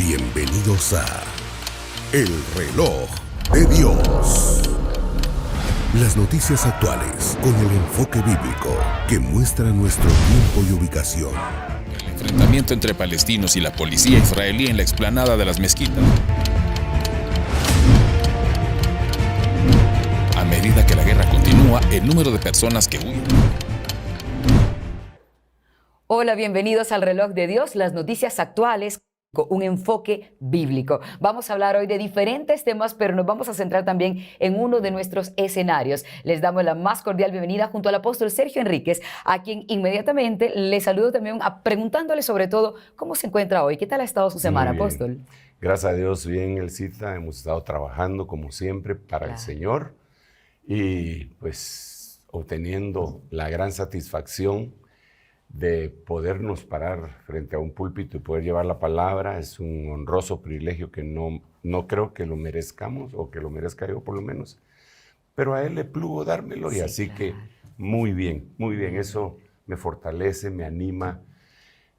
Bienvenidos a El Reloj de Dios. Las noticias actuales con el enfoque bíblico que muestra nuestro tiempo y ubicación. El enfrentamiento entre palestinos y la policía israelí en la explanada de las mezquitas. A medida que la guerra continúa, el número de personas que huyen. Hola, bienvenidos al Reloj de Dios, las noticias actuales con un enfoque bíblico. Vamos a hablar hoy de diferentes temas, pero nos vamos a centrar también en uno de nuestros escenarios. Les damos la más cordial bienvenida junto al apóstol Sergio Enríquez, a quien inmediatamente le saludo también preguntándole sobre todo cómo se encuentra hoy. ¿Qué tal ha estado su semana, apóstol? Gracias a Dios, bien, Elcita. Hemos estado trabajando como siempre para el Señor y pues obteniendo la gran satisfacción de podernos parar frente a un púlpito y poder llevar la palabra. Es un honroso privilegio que no creo que lo merezcamos, o que lo merezca yo por lo menos, pero a Él le plugo dármelo, y así que muy bien, eso me fortalece, me anima,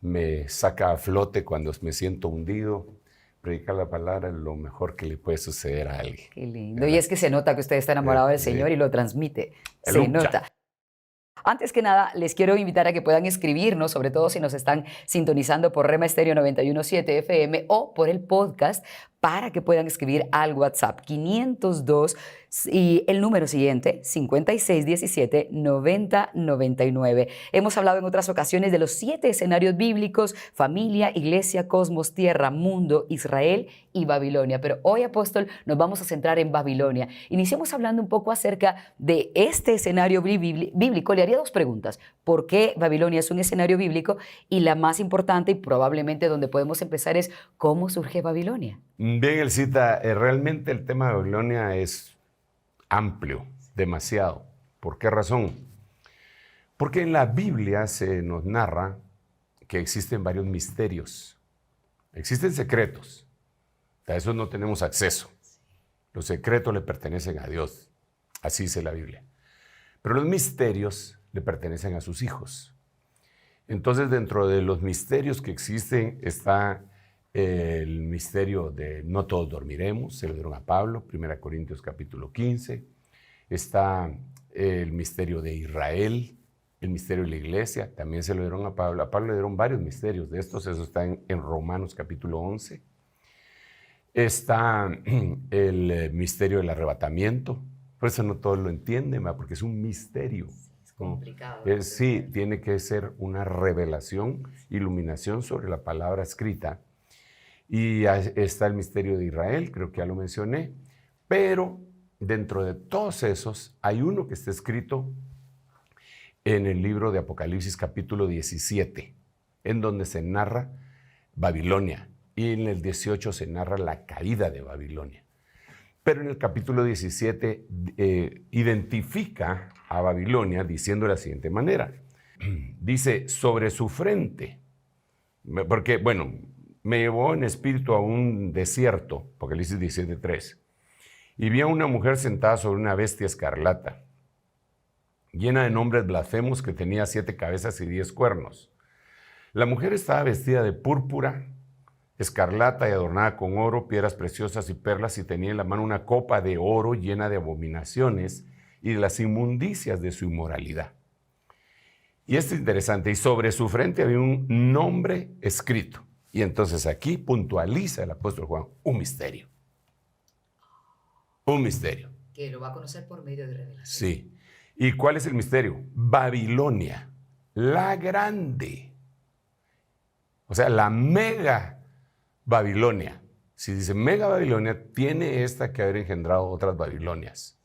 me saca a flote cuando me siento hundido. Predicar la palabra es lo mejor que le puede suceder a alguien. Qué lindo. Y es que se nota que usted está enamorado del Señor y lo transmite. Se nota. Antes que nada, les quiero invitar a que puedan escribirnos, sobre todo si nos están sintonizando por Rema Estéreo 91.7 FM o por el podcast, para que puedan escribir al WhatsApp 502 y el número siguiente, 5617-9099. Hemos hablado en otras ocasiones de los 7 escenarios bíblicos: familia, iglesia, cosmos, tierra, mundo, Israel y Babilonia. Pero hoy, apóstol, nos vamos a centrar en Babilonia. Iniciemos hablando un poco acerca de este escenario bíblico. Le haría 2 preguntas. ¿Por qué Babilonia es un escenario bíblico? Y la más importante, y probablemente donde podemos empezar, es ¿cómo surge Babilonia? Bien, Elcita, realmente el tema de Babilonia es amplio, demasiado. ¿Por qué razón? Porque en la Biblia se nos narra que existen varios misterios. Existen secretos. A esos no tenemos acceso. Los secretos le pertenecen a Dios. Así dice la Biblia. Pero los misterios le pertenecen a sus hijos. Entonces, dentro de los misterios que existen está el misterio de no todos dormiremos, se lo dieron a Pablo, 1 Corintios capítulo 15. Está el misterio de Israel, el misterio de la iglesia, también se lo dieron a Pablo. A Pablo le dieron varios misterios de estos, eso está en Romanos capítulo 11. Está el misterio del arrebatamiento, por eso no todos lo entienden, porque es un misterio. Es complicado. Sí, tiene que ser una revelación, iluminación sobre la palabra escrita. Y está el misterio de Israel, creo que ya lo mencioné, pero dentro de todos esos hay uno que está escrito en el libro de Apocalipsis capítulo 17, en donde se narra Babilonia, y en el 18 se narra la caída de Babilonia. Pero en el capítulo 17 identifica a Babilonia diciendo de la siguiente manera. Dice, sobre su frente, porque, bueno, me llevó en espíritu a un desierto, Apocalipsis 17:3, y vi a una mujer sentada sobre una bestia escarlata, llena de nombres blasfemos, que tenía 7 cabezas y 10 cuernos. La mujer estaba vestida de púrpura, escarlata y adornada con oro, piedras preciosas y perlas, y tenía en la mano una copa de oro llena de abominaciones y de las inmundicias de su inmoralidad. Y esto es interesante, y sobre su frente había un nombre escrito. Y entonces aquí puntualiza el apóstol Juan un misterio. Un misterio. Que lo va a conocer por medio de revelación. Sí. ¿Y cuál es el misterio? Babilonia, la grande. O sea, la mega Babilonia. Si dice mega Babilonia, tiene esta que haber engendrado otras Babilonias.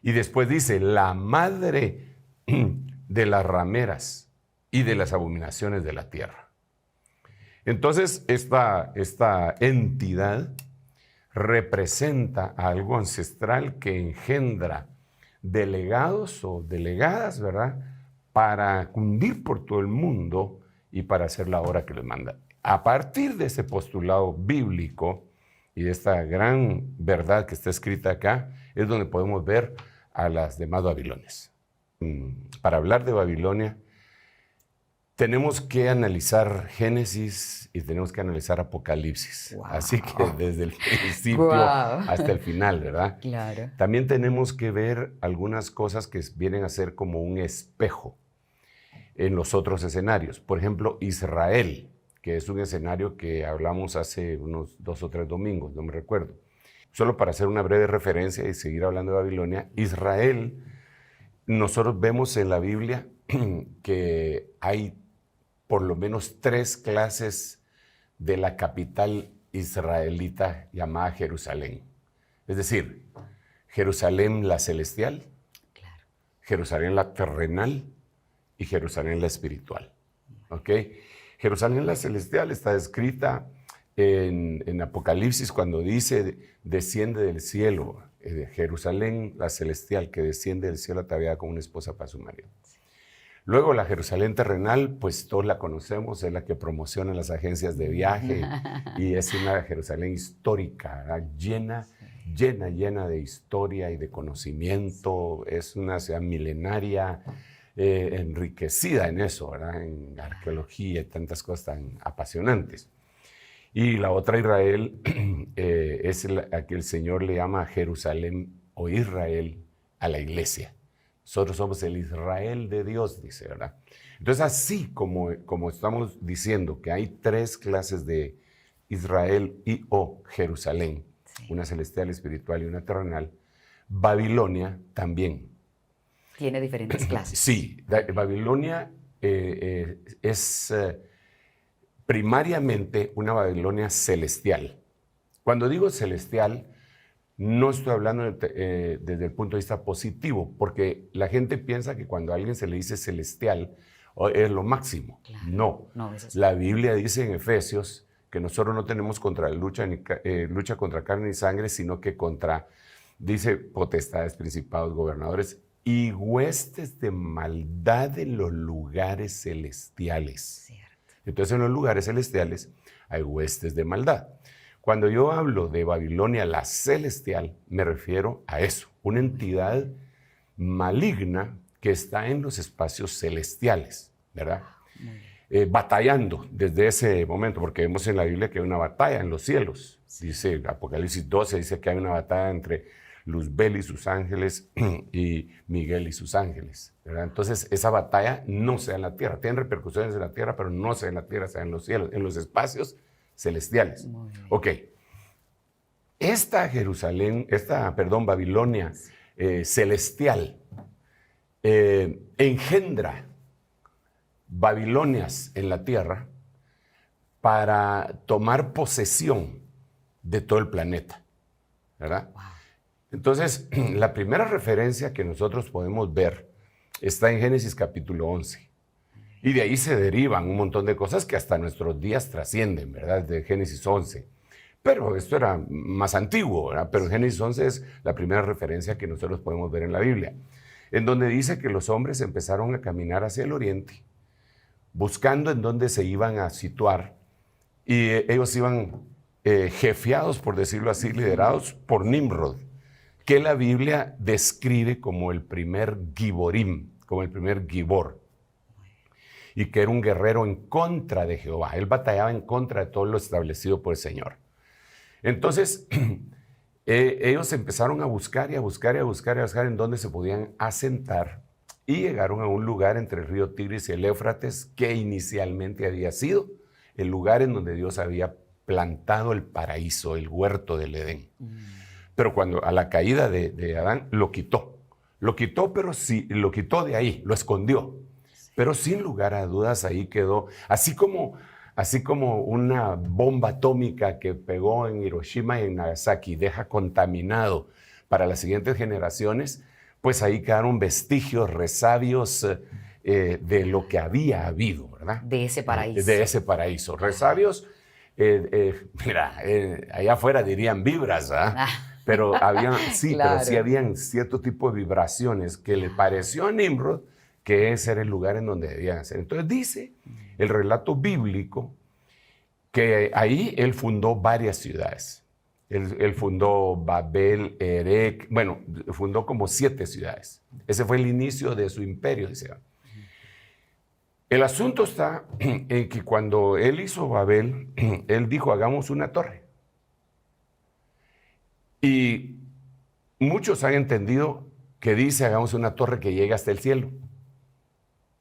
Y después dice, la madre de las rameras y de las abominaciones de la tierra. Entonces, esta entidad representa algo ancestral que engendra delegados o delegadas, ¿verdad?, para cundir por todo el mundo y para hacer la obra que les manda. A partir de ese postulado bíblico y de esta gran verdad que está escrita acá, es donde podemos ver a las demás Babilonias. Para hablar de Babilonia, tenemos que analizar Génesis y tenemos que analizar Apocalipsis. Wow. Así que desde el principio hasta el final, ¿verdad? Claro. También tenemos que ver algunas cosas que vienen a ser como un espejo en los otros escenarios. Por ejemplo, Israel, que es un escenario que hablamos hace unos 2 o 3 domingos, no me recuerdo. Solo para hacer una breve referencia y seguir hablando de Babilonia, Israel, nosotros vemos en la Biblia que hay por lo menos 3 clases de la capital israelita llamada Jerusalén. Es decir, Jerusalén la celestial, Claro. Jerusalén la terrenal y Jerusalén la espiritual. ¿Ok? Jerusalén la celestial está descrita en Apocalipsis cuando dice, desciende del cielo, Jerusalén la celestial que desciende del cielo ataviada como una esposa para su marido. Luego la Jerusalén terrenal, pues todos la conocemos, es la que promociona las agencias de viaje y es una Jerusalén histórica, ¿verdad? llena de historia y de conocimiento. Es una ciudad milenaria, enriquecida en eso, ¿verdad? En arqueología y tantas cosas tan apasionantes. Y la otra Israel es a que el Señor le llama Jerusalén o Israel a la iglesia. Nosotros somos el Israel de Dios, dice, ¿verdad? Entonces, así como estamos diciendo que hay 3 clases de Israel y o Jerusalén, sí, una celestial, espiritual y una terrenal, Babilonia también. Tiene diferentes clases. Sí, Babilonia es primariamente una Babilonia celestial. Cuando digo celestial, no estoy hablando desde el punto de vista positivo, porque la gente piensa que cuando a alguien se le dice celestial es lo máximo. Claro. No, es la Biblia dice en Efesios que nosotros no tenemos lucha contra carne ni sangre, sino que dice, potestades, principados, gobernadores y huestes de maldad en los lugares celestiales. Cierto. Entonces en los lugares celestiales hay huestes de maldad. Cuando yo hablo de Babilonia la celestial, me refiero a eso, una entidad maligna que está en los espacios celestiales, ¿verdad? Batallando desde ese momento, porque vemos en la Biblia que hay una batalla en los cielos. Dice Apocalipsis 12, dice que hay una batalla entre Luzbel y sus ángeles y Miguel y sus ángeles, ¿verdad? Entonces esa batalla no se da en la tierra, tiene repercusiones en la tierra, pero no se da en la tierra, se da en los cielos, en los espacios celestiales. Ok. Babilonia celestial engendra Babilonias en la tierra para tomar posesión de todo el planeta, ¿verdad? Wow. Entonces, la primera referencia que nosotros podemos ver está en Génesis capítulo 11. Y de ahí se derivan un montón de cosas que hasta nuestros días trascienden, ¿verdad? De Génesis 11. Pero esto era más antiguo, ¿verdad? Pero Génesis 11 es la primera referencia que nosotros podemos ver en la Biblia, en donde dice que los hombres empezaron a caminar hacia el oriente, buscando en dónde se iban a situar, y ellos iban jefeados, por decirlo así, liderados por Nimrod, que la Biblia describe como el primer Giborim, como el primer Gibor, y que era un guerrero en contra de Jehová. Él batallaba en contra de todo lo establecido por el Señor. Entonces, ellos empezaron a buscar y a buscar y a buscar y a buscar en dónde se podían asentar, y llegaron a un lugar entre el río Tigris y el Éufrates, que inicialmente había sido el lugar en donde Dios había plantado el paraíso, el huerto del Edén. Pero cuando a la caída de Adán, lo quitó, pero sí, lo quitó de ahí, lo escondió. Pero sin lugar a dudas ahí quedó, así como una bomba atómica que pegó en Hiroshima y en Nagasaki, deja contaminado para las siguientes generaciones, pues ahí quedaron vestigios, resabios de lo que había habido, ¿verdad? De ese paraíso. De ese paraíso. Resabios, allá afuera dirían vibras, ¿verdad? Pero habían, sí, claro, pero sí habían cierto tipo de vibraciones que le pareció a Nimrod que ese era el lugar en donde debían ser. Entonces dice el relato bíblico que ahí él fundó varias ciudades. Él fundó Babel, Erech, bueno, fundó como 7 ciudades. Ese fue el inicio de su imperio, dice. El asunto está en que cuando él hizo Babel, él dijo, hagamos una torre. Y muchos han entendido que dice, hagamos una torre que llegue hasta el cielo.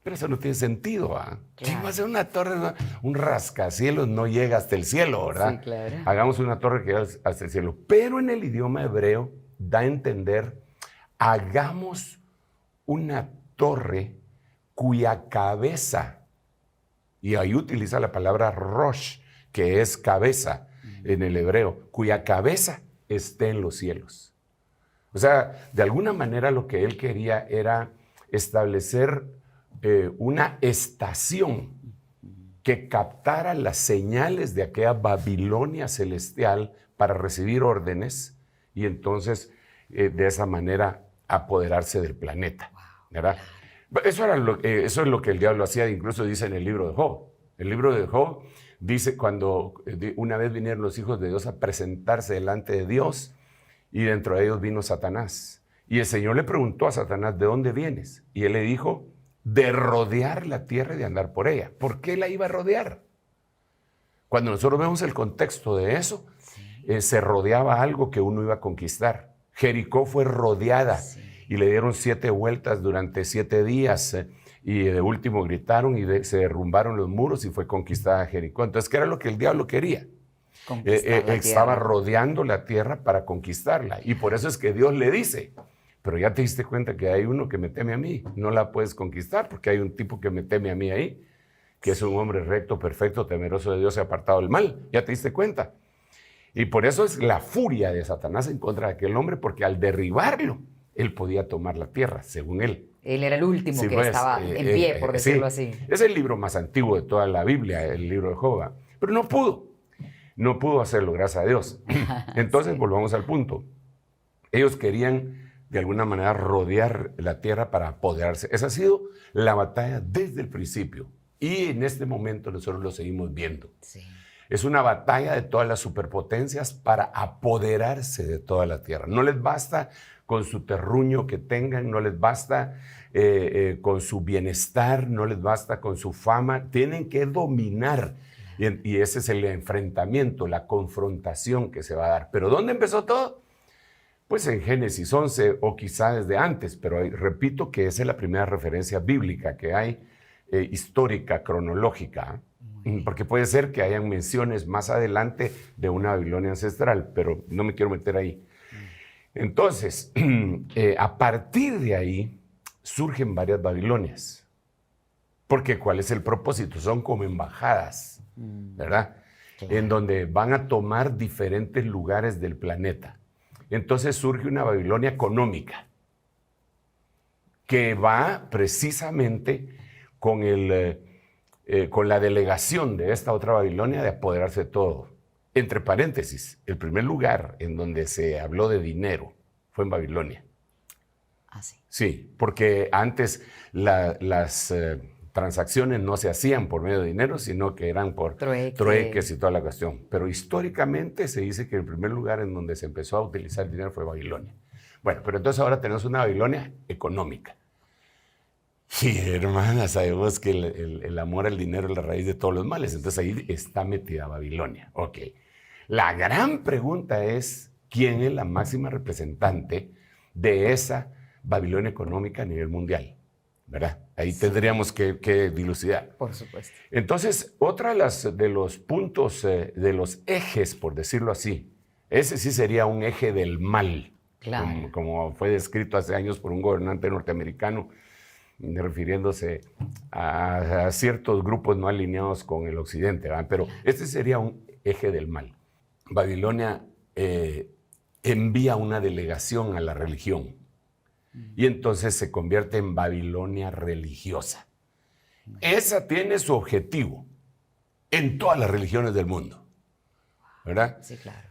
Pero eso no tiene sentido, ¿verdad? ¿Quién va a hacer una torre? Un rascacielos no llega hasta el cielo, ¿verdad? Sí, claro. Hagamos una torre que llegue hasta el cielo. Pero en el idioma hebreo da a entender, hagamos una torre cuya cabeza, y ahí utiliza la palabra rosh, que es cabeza en el hebreo, cuya cabeza esté en los cielos. O sea, de alguna manera lo que él quería era establecer una estación que captara las señales de aquella Babilonia celestial para recibir órdenes y entonces de esa manera apoderarse del planeta, ¿verdad? Eso es lo que el diablo hacía, incluso dice en el libro de Job. El libro de Job dice cuando una vez vinieron los hijos de Dios a presentarse delante de Dios y dentro de ellos vino Satanás. Y el Señor le preguntó a Satanás, ¿de dónde vienes? Y él le dijo, de rodear la tierra y de andar por ella. ¿Por qué la iba a rodear? Cuando nosotros vemos el contexto de eso, se rodeaba algo que uno iba a conquistar. Jericó fue rodeada y le dieron 7 vueltas durante 7 días y de último gritaron y se derrumbaron los muros y fue conquistada Jericó. Entonces, ¿qué era lo que el diablo quería? Estaba rodeando la tierra para conquistarla y por eso es que Dios le dice, pero ya te diste cuenta que hay uno que me teme a mí, no la puedes conquistar porque hay un tipo que me teme a mí ahí, que es un hombre recto, perfecto, temeroso de Dios y apartado del mal, ya te diste cuenta. Y por eso es la furia de Satanás en contra de aquel hombre, porque al derribarlo, él podía tomar la tierra, según él. Él era el último que estaba en pie, por decirlo así. Es el libro más antiguo de toda la Biblia, el libro de Job, pero no pudo hacerlo, gracias a Dios. Entonces, volvamos al punto. Ellos querían de alguna manera rodear la tierra para apoderarse. Esa ha sido la batalla desde el principio. Y en este momento nosotros lo seguimos viendo. Sí. Es una batalla de todas las superpotencias para apoderarse de toda la tierra. No les basta con su terruño que tengan, no les basta con su bienestar, no les basta con su fama. Tienen que dominar. Y ese es el enfrentamiento, la confrontación que se va a dar. ¿Pero dónde empezó todo? Pues en Génesis 11 o quizá desde antes, pero repito que esa es la primera referencia bíblica que hay, histórica, cronológica, porque puede ser que hayan menciones más adelante de una Babilonia ancestral, pero no me quiero meter ahí. Entonces, a partir de ahí surgen varias Babilonias, porque ¿cuál es el propósito? Son como embajadas, ¿verdad? Claro. En donde van a tomar diferentes lugares del planeta. Entonces surge una Babilonia económica que va precisamente con la delegación de esta otra Babilonia de apoderarse de todo. Entre paréntesis, el primer lugar en donde se habló de dinero fue en Babilonia. ¿Ah, sí? Sí, porque antes las transacciones no se hacían por medio de dinero, sino que eran por trueques y toda la cuestión. Pero históricamente se dice que el primer lugar en donde se empezó a utilizar el dinero fue Babilonia. Bueno, pero entonces ahora tenemos una Babilonia económica. Y hermana, sabemos que el amor al dinero es la raíz de todos los males. Entonces ahí está metida Babilonia. Ok. La gran pregunta es, ¿quién es la máxima representante de esa Babilonia económica a nivel mundial? ¿Verdad? Ahí tendríamos que dilucidar. Por supuesto. Entonces, otra de los puntos, de los ejes, por decirlo así, ese sí sería un eje del mal, claro. como fue descrito hace años por un gobernante norteamericano, refiriéndose a ciertos grupos no alineados con el occidente, ¿verdad? Pero este sería un eje del mal. Babilonia envía una delegación a la religión. Y entonces se convierte en Babilonia religiosa. Esa tiene su objetivo en todas las religiones del mundo, ¿verdad? Sí, claro.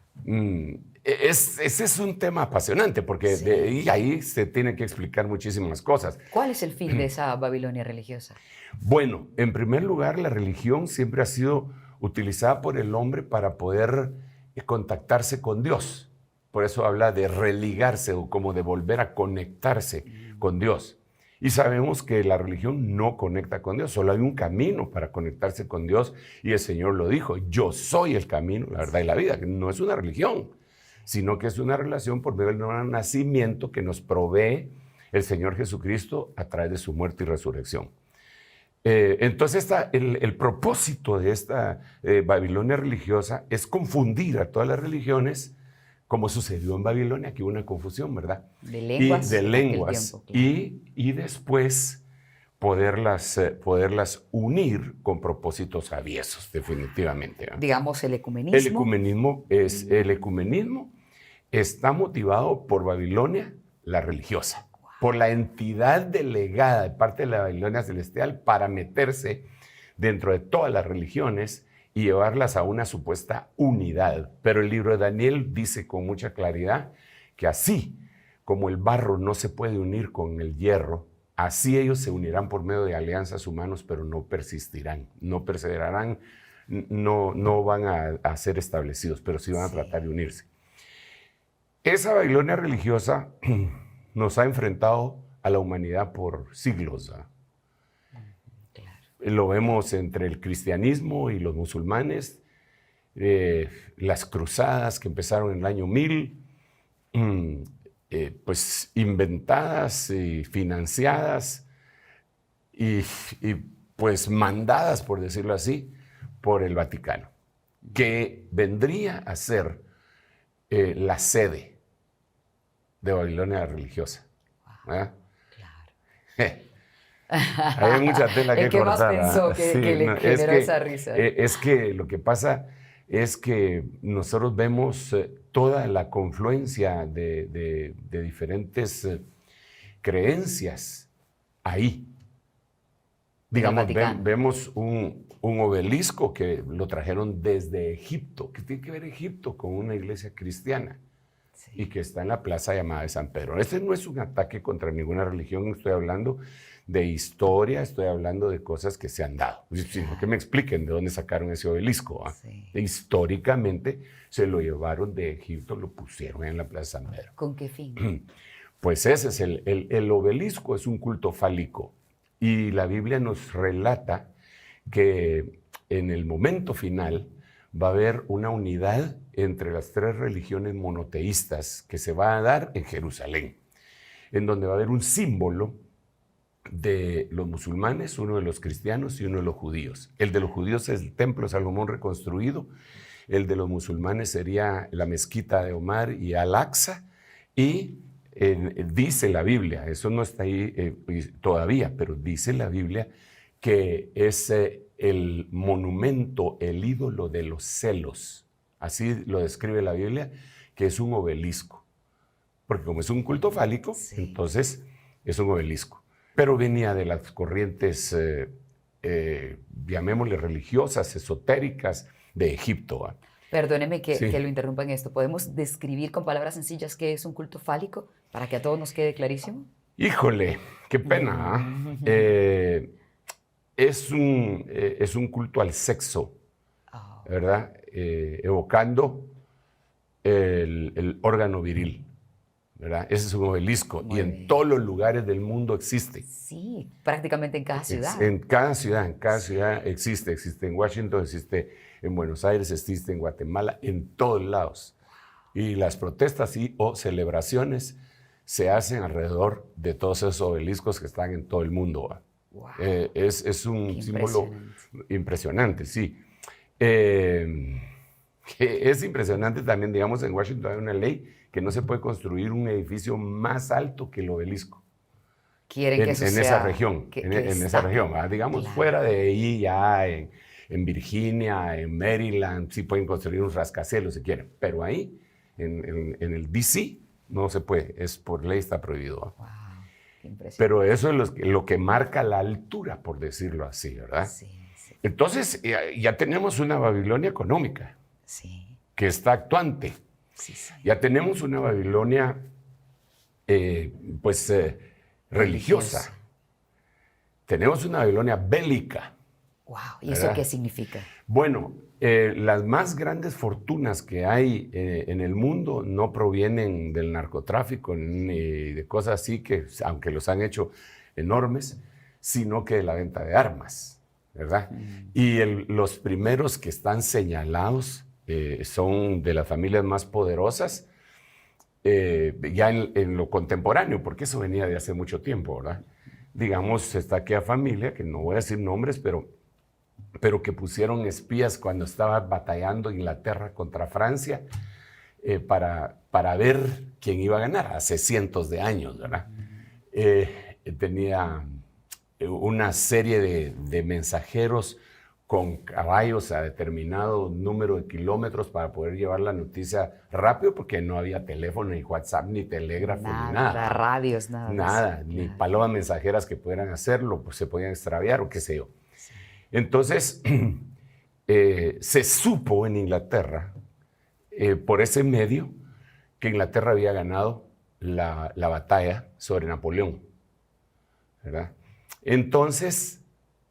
Ese es un tema apasionante porque sí. Ahí se tienen que explicar muchísimas cosas. ¿Cuál es el fin de esa Babilonia religiosa? Bueno, en primer lugar, la religión siempre ha sido utilizada por el hombre para poder contactarse con Dios. Por eso habla de religarse o como de volver a conectarse con Dios. Y sabemos que la religión no conecta con Dios, solo hay un camino para conectarse con Dios y el Señor lo dijo, yo soy el camino, la verdad y la vida, que no es una religión, sino que es una relación por medio del nacimiento que nos provee el Señor Jesucristo a través de su muerte y resurrección. Entonces el propósito de esta Babilonia religiosa es confundir a todas las religiones, como sucedió en Babilonia, que hubo una confusión, ¿verdad? De lenguas. De lenguas. Tiempo, claro. Y después poderlas unir con propósitos aviesos, definitivamente, ¿verdad? Digamos, el ecumenismo. El ecumenismo está motivado por Babilonia, la religiosa, por la entidad delegada de parte de la Babilonia celestial para meterse dentro de todas las religiones y llevarlas a una supuesta unidad. Pero el libro de Daniel dice con mucha claridad que así como el barro no se puede unir con el hierro, así ellos se unirán por medio de alianzas humanos, pero no persistirán, no perseverarán, no van a ser establecidos, pero sí van a tratar de unirse. Esa Babilonia religiosa nos ha enfrentado a la humanidad por siglos, ¿verdad? Lo vemos entre el cristianismo y los musulmanes, las cruzadas que empezaron en el año 1000, pues inventadas y financiadas y pues mandadas, por decirlo así, por el Vaticano, que vendría a ser la sede de Babilonia religiosa. ¿Verdad? Claro. Hay mucha tela que cortar. ¿Qué más pensó que le generó esa risa? Es que lo que pasa es que nosotros vemos toda la confluencia de diferentes creencias ahí. Digamos, vemos un obelisco que lo trajeron desde Egipto. ¿Qué tiene que ver Egipto con una iglesia cristiana? Sí. Y que está en la plaza llamada de San Pedro. Este no es un ataque contra ninguna religión, estoy hablando de historia, estoy hablando de cosas que se han dado. Sino que me expliquen de dónde sacaron ese obelisco. Sí. Históricamente se lo llevaron de Egipto, lo pusieron en la plaza de San Pedro. ¿Con qué fin? Pues ese es el obelisco, es un culto fálico. Y la Biblia nos relata que en el momento final va a haber una unidad entre las tres religiones monoteístas que se va a dar en Jerusalén, en donde va a haber un símbolo de los musulmanes, uno de los cristianos y uno de los judíos. El de los judíos es el templo de Salomón reconstruido, el de los musulmanes sería la mezquita de Omar y Al-Aqsa, y dice la Biblia, eso no está ahí todavía, pero dice la Biblia que es el monumento, el ídolo de los celos. Así lo describe la Biblia, que es un obelisco. Porque como es un culto fálico, entonces es un obelisco. Pero venía de las corrientes, llamémosle religiosas, esotéricas, de Egipto. ¿Va? Perdóneme que lo interrumpa en esto. ¿Podemos describir con palabras sencillas qué es un culto fálico para que a todos nos quede clarísimo? Híjole, qué pena. Es un culto al sexo, ¿verdad? Evocando el órgano viril, ¿verdad? Ese es un obelisco y en todos los lugares del mundo existe. Sí, prácticamente en cada ciudad. En cada ciudad existe. Existe en Washington, existe en Buenos Aires, existe en Guatemala, en todos lados. Y las protestas o celebraciones se hacen alrededor de todos esos obeliscos que están en todo el mundo. Wow. Es un símbolo impresionante, sí. Es impresionante también, digamos, en Washington hay una ley que no se puede construir un edificio más alto que el obelisco. Quieren que eso sea... En esa región, en esa región. Digamos, fuera de ahí, ya en Virginia, en Maryland, sí pueden construir un rascacielos si quieren, pero ahí, en el DC, no se puede, por ley está prohibido. Wow. Pero eso es lo que marca la altura, por decirlo así, ¿verdad? Sí. Entonces, ya tenemos una Babilonia económica, que está actuante. Ya tenemos una Babilonia, religiosa. Tenemos una Babilonia bélica. Wow. ¿Y eso qué significa? Bueno, las más grandes fortunas que hay en el mundo no provienen del narcotráfico ni de cosas así que, aunque los han hecho enormes, sino que de la venta de armas, ¿verdad? Y los primeros que están señalados son de las familias más poderosas, ya en lo contemporáneo, porque eso venía de hace mucho tiempo, ¿verdad? Digamos, está aquella familia, que no voy a decir nombres, pero que pusieron espías cuando estaba batallando Inglaterra contra Francia para ver quién iba a ganar, hace cientos de años, ¿verdad? Tenía una serie de mensajeros con caballos a determinado número de kilómetros para poder llevar la noticia rápido, porque no había teléfono, ni WhatsApp, ni telégrafo, ni nada. Radios, nada. Nada, ni palomas mensajeras que pudieran hacerlo, pues se podían extraviar o qué sé yo. Sí. Entonces, se supo en Inglaterra, por ese medio, que Inglaterra había ganado la batalla sobre Napoleón, ¿verdad? Entonces,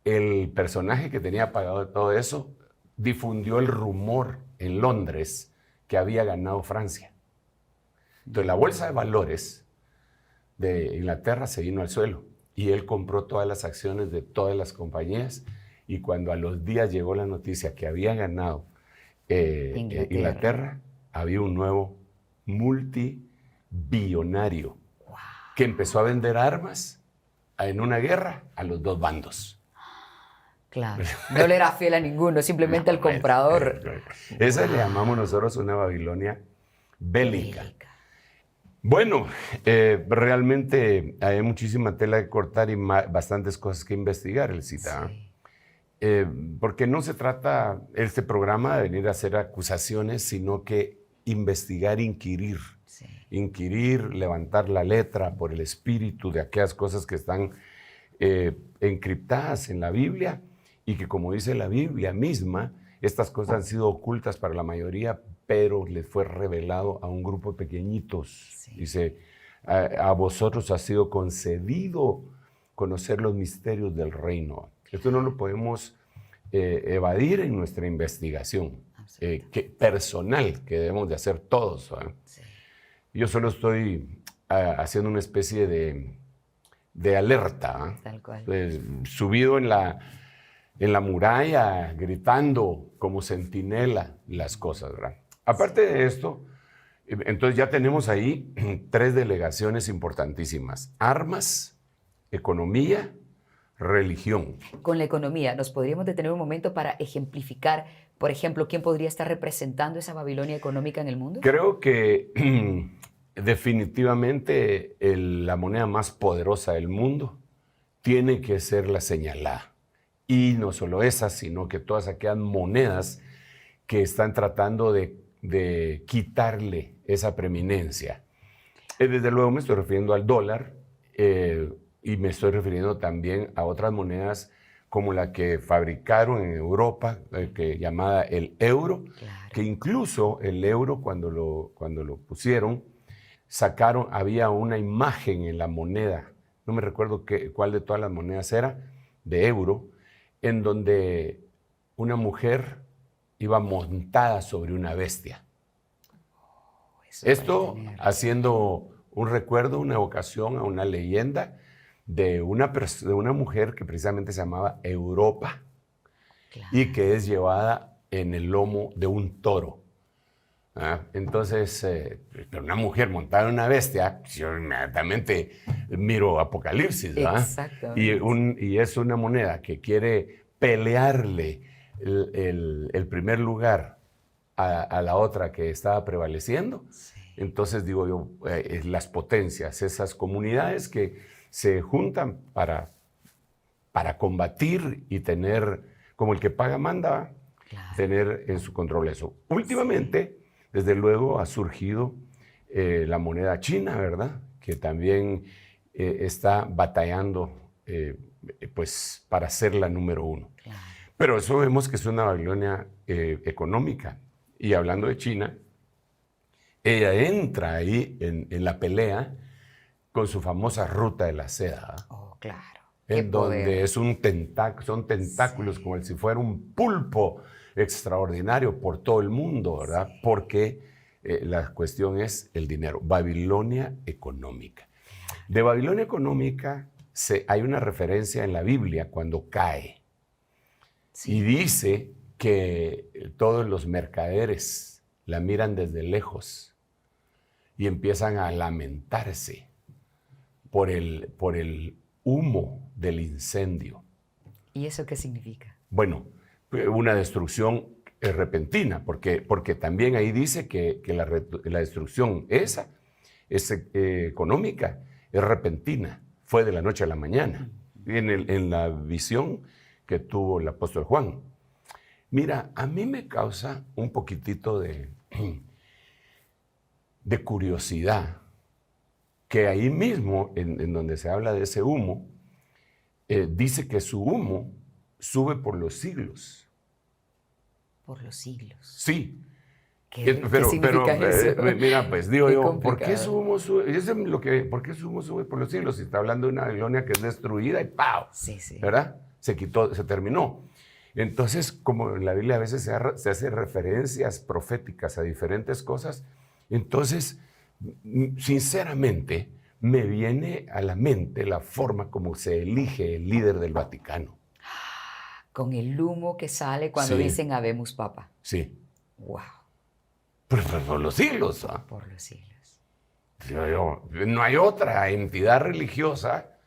el personaje que tenía pagado todo eso difundió el rumor en Londres que había ganado Francia. Entonces, la bolsa de valores de Inglaterra se vino al suelo y él compró todas las acciones de todas las compañías, y cuando a los días llegó la noticia que había ganado Inglaterra, había un nuevo multibillonario que empezó a vender armas en una guerra a los dos bandos. Claro, no le era fiel a ninguno, simplemente al comprador. Esa le llamamos nosotros una Babilonia bélica. Bueno, realmente hay muchísima tela que cortar y bastantes cosas que investigar, Elcita. Sí. Porque no se trata este programa de venir a hacer acusaciones, sino que investigar, inquirir. Sí. Inquirir, levantar la letra por el espíritu de aquellas cosas que están encriptadas en la Biblia, y que, como dice la Biblia misma, estas cosas han sido ocultas para la mayoría, pero les fue revelado a un grupo de pequeñitos. Sí. Dice, a vosotros ha sido concedido conocer los misterios del reino. Esto no lo podemos evadir en nuestra investigación personal, que debemos de hacer todos. Sí. Yo solo estoy haciendo una especie de alerta, tal cual. Subido en la muralla, gritando como centinela las cosas, ¿verdad? Aparte de esto, entonces ya tenemos ahí 3 delegaciones importantísimas: armas, economía, religión. Con la economía, ¿nos podríamos detener un momento para ejemplificar, por ejemplo, quién podría estar representando esa Babilonia económica en el mundo? Creo que definitivamente la moneda más poderosa del mundo tiene que ser la señalada. Y no solo esa, sino que todas aquellas monedas que están tratando de quitarle esa preeminencia. Desde luego me estoy refiriendo al dólar, y me estoy refiriendo también a otras monedas como la que fabricaron en Europa, llamada el euro, claro. Que incluso el euro, cuando lo pusieron, había una imagen en la moneda, no me recuerdo cuál de todas las monedas era, de euro, en donde una mujer iba montada sobre una bestia. Esto haciendo un recuerdo, una evocación a una leyenda de una mujer que precisamente se llamaba Europa, claro. Y que es llevada en el lomo de un toro. Entonces, una mujer montada en una bestia, yo inmediatamente miro Apocalipsis, ¿verdad? Y es una moneda que quiere pelearle el primer lugar a la otra que estaba prevaleciendo. Sí. Entonces, digo yo, las potencias, esas comunidades que se juntan para combatir y tener, como el que paga manda, claro. Tener en su control eso. Últimamente, desde luego, ha surgido la moneda china, ¿verdad? Que también está batallando pues, para ser la número 1. Claro. Pero eso vemos que es una Babilonia económica. Y hablando de China, ella entra ahí en la pelea con su famosa ruta de la seda. Oh, claro. En donde es son tentáculos, sí. Como si fuera un pulpo extraordinario por todo el mundo, ¿verdad? Sí. Porque la cuestión es el dinero. Babilonia económica. De Babilonia económica hay una referencia en la Biblia cuando cae. Sí. Y dice que todos los mercaderes la miran desde lejos y empiezan a lamentarse por el humo del incendio. ¿Y eso qué significa? Bueno, una destrucción repentina, porque también ahí dice que la destrucción esa es económica, es repentina, fue de la noche a la mañana, en la visión que tuvo el apóstol Juan. Mira, a mí me causa un poquitito de curiosidad que ahí mismo, en donde se habla de ese humo, dice que su humo sube por los siglos. Por los siglos. Sí. ¿Qué significa eso? Mira, pues digo Qué yo, complicado. ¿por qué su humo sube? ¿Por qué su humo sube por los siglos? Si está hablando de una Babilonia que es destruida y ¡pau! Sí, sí. ¿Verdad? Se quitó, se terminó. Entonces, como en la Biblia a veces se hace referencias proféticas a diferentes cosas, entonces, sinceramente, me viene a la mente la forma como se elige el líder del Vaticano. Con el humo que sale cuando Sí. dicen Habemus Papa. Sí. ¡Wow! Pero por los siglos, ¿ah? Por los siglos. No hay otra entidad religiosa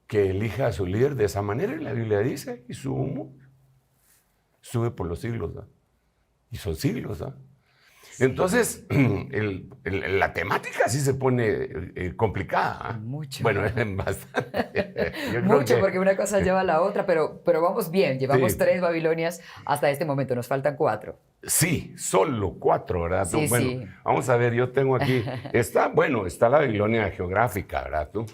que elija a su líder de esa manera, la Biblia dice, y su humo sube por los siglos, ¿no? Y son siglos, ¿no? Sí. Entonces, la temática sí se pone complicada, ¿eh? Mucho. Bueno, es bastante. Mucho, porque una cosa lleva a la otra, pero vamos bien. Llevamos Sí. 3 Babilonias hasta este momento, nos faltan 4. Sí, solo 4, ¿verdad? Sí, bueno, sí. Vamos a ver, yo tengo aquí, está la Babilonia geográfica, ¿verdad tú?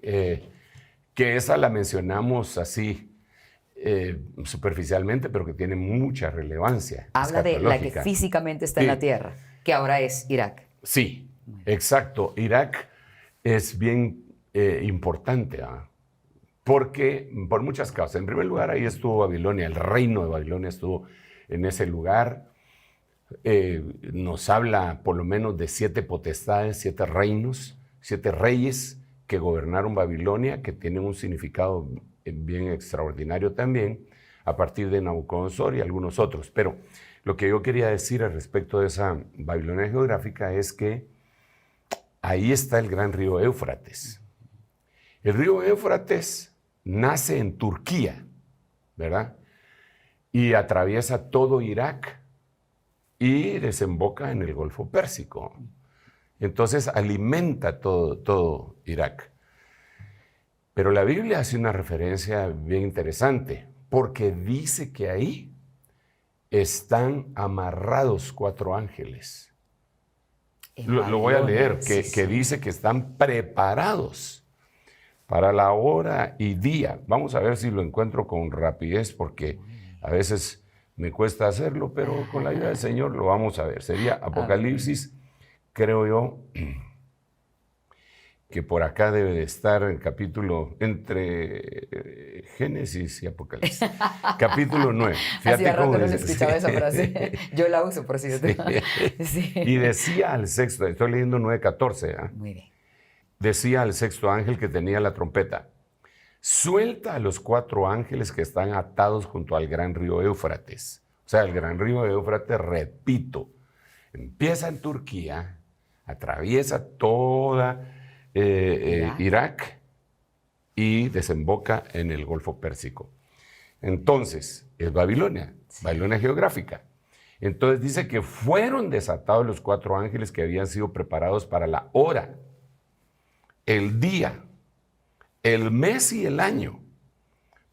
Que esa la mencionamos así superficialmente, pero que tiene mucha relevancia. Habla de la que físicamente está en la tierra, que ahora es Irak. Sí, exacto. Irak es bien importante, ¿ah? Porque, por muchas causas. En primer lugar, ahí estuvo Babilonia, el reino de Babilonia estuvo en ese lugar. Nos habla por lo menos de 7 potestades, 7 reinos, 7 reyes que gobernaron Babilonia, que tienen un significado bien extraordinario también, a partir de Nabucodonosor y algunos otros. Pero lo que yo quería decir al respecto de esa Babilonia geográfica es que ahí está el gran río Éufrates. El río Éufrates nace en Turquía, ¿verdad? Y atraviesa todo Irak y desemboca en el Golfo Pérsico. Entonces alimenta todo Irak. Pero la Biblia hace una referencia bien interesante, porque dice que ahí están amarrados 4 ángeles. Lo voy a leer, que dice que están preparados para la hora y día. Vamos a ver si lo encuentro con rapidez, porque a veces me cuesta hacerlo, pero con la ayuda del Señor lo vamos a ver. Sería Apocalipsis, creo yo, que por acá debe de estar el capítulo entre Génesis y Apocalipsis. Capítulo 9. Fíjate hacía rato no le escuchaba esa frase. Yo la uso, por cierto. Sí. Y decía al sexto, estoy leyendo 9:14. ¿eh? Muy bien. Decía al sexto ángel que tenía la trompeta: suelta a los 4 ángeles que están atados junto al gran río Éufrates. O sea, el gran río Éufrates, repito, empieza en Turquía, atraviesa toda Irak y desemboca en el Golfo Pérsico. Entonces, es Babilonia, sí. Babilonia geográfica. Entonces dice que fueron desatados los 4 ángeles que habían sido preparados para la hora, el día, el mes y el año,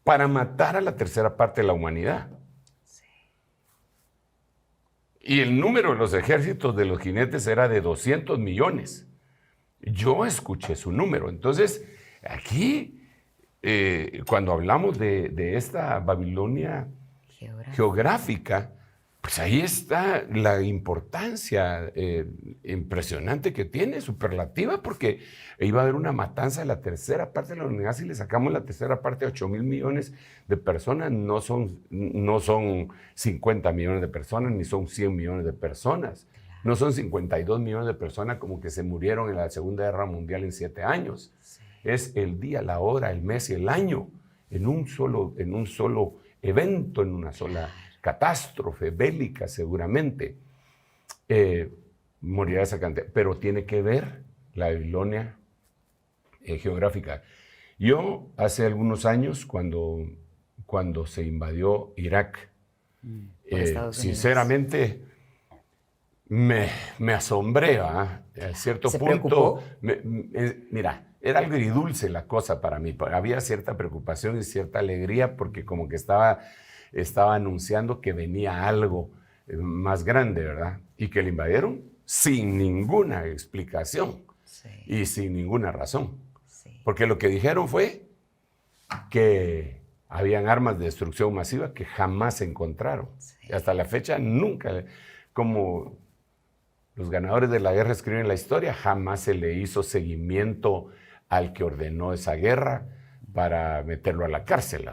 para matar a la tercera parte de la humanidad. Sí. Y el número de los ejércitos de los jinetes era de 200 millones. Yo escuché su número. Entonces, aquí, cuando hablamos de esta Babilonia geográfica, pues ahí está la importancia impresionante que tiene, superlativa, porque iba a haber una matanza de la tercera parte de la humanidad. Si le sacamos la tercera parte a 8,000 millones de personas, no son 50 millones de personas, ni son 100 millones de personas. No son 52 millones de personas como que se murieron en la Segunda Guerra Mundial en 7 años. Sí. es el día, la hora, el mes y el año, en un solo evento, en una sola catástrofe bélica seguramente. Morirá esa cantidad, pero tiene que ver la Babilonia geográfica. Yo hace algunos años, cuando se invadió Irak, sinceramente me asombré, a cierto ¿Se punto. preocupó? Mira, era agridulce la cosa para mí. Había cierta preocupación y cierta alegría porque como que estaba anunciando que venía algo más grande, ¿verdad? Y que le invadieron sin ninguna explicación y sin ninguna razón. Porque lo que dijeron fue que habían armas de destrucción masiva que jamás se encontraron. Y hasta la fecha nunca, como los ganadores de la guerra escriben la historia, jamás se le hizo seguimiento al que ordenó esa guerra para meterlo a la cárcel.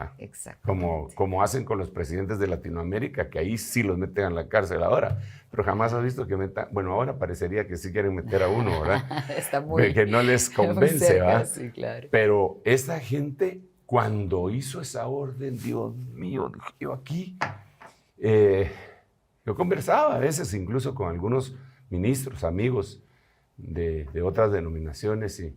Como hacen con los presidentes de Latinoamérica, que ahí sí los meten a la cárcel ahora. Pero jamás has visto que metan. Bueno, ahora parecería que sí quieren meter a uno, ¿verdad? Está muy, que no les convence, cerca, ¿verdad? sí, claro. Pero esa gente, cuando hizo esa orden, Dios mío, yo aquí, yo conversaba a veces incluso con algunos ministros, amigos de otras denominaciones, y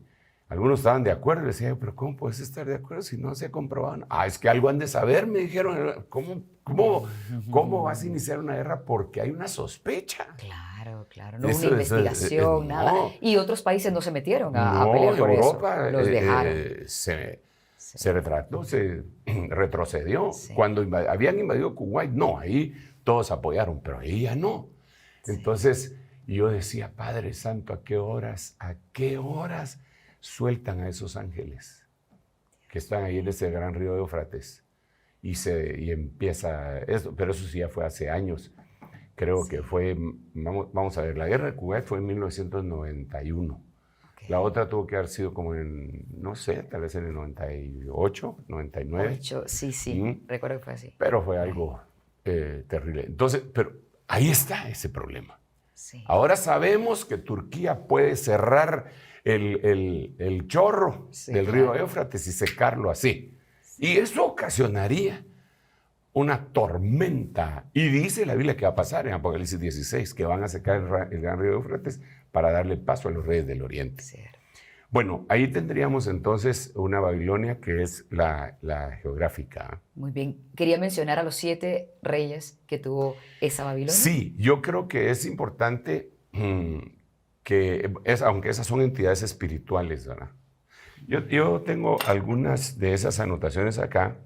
algunos estaban de acuerdo. Y decía, pero ¿cómo puedes estar de acuerdo si no se ha comprobado? Es que algo han de saber, me dijeron. ¿Cómo vas a iniciar una guerra? Porque hay una sospecha. Claro. No hubo una investigación, nada. No. Y otros países no se metieron a pelear por Europa, eso. Los dejaron. Se retrató, se retrocedió. Sí. Cuando habían invadido Kuwait, no, ahí todos apoyaron, pero ahí ya no. Sí. Entonces yo decía, Padre Santo, ¿a qué horas sueltan a esos ángeles que están ahí en ese gran río de Éufrates? Y empieza esto, pero eso sí ya fue hace años. Creo que fue, vamos a ver, la guerra de Kuwait fue en 1991. Okay. La otra tuvo que haber sido como en, no sé, tal vez en el 98, 99. Sí, recuerdo que fue así. Pero fue algo terrible. Entonces, pero ahí está ese problema. Sí. Ahora sabemos que Turquía puede cerrar el chorro del río Éufrates y secarlo así. Y eso ocasionaría una tormenta. Y dice la Biblia que va a pasar en Apocalipsis 16, que van a secar el gran río Éufrates para darle paso a los reyes del oriente. Cierto. Bueno, ahí tendríamos entonces una Babilonia que es la geográfica. Muy bien. Quería mencionar a los 7 reyes que tuvo esa Babilonia. Sí, yo creo que es importante aunque esas son entidades espirituales, ¿verdad? Yo tengo algunas de esas anotaciones acá,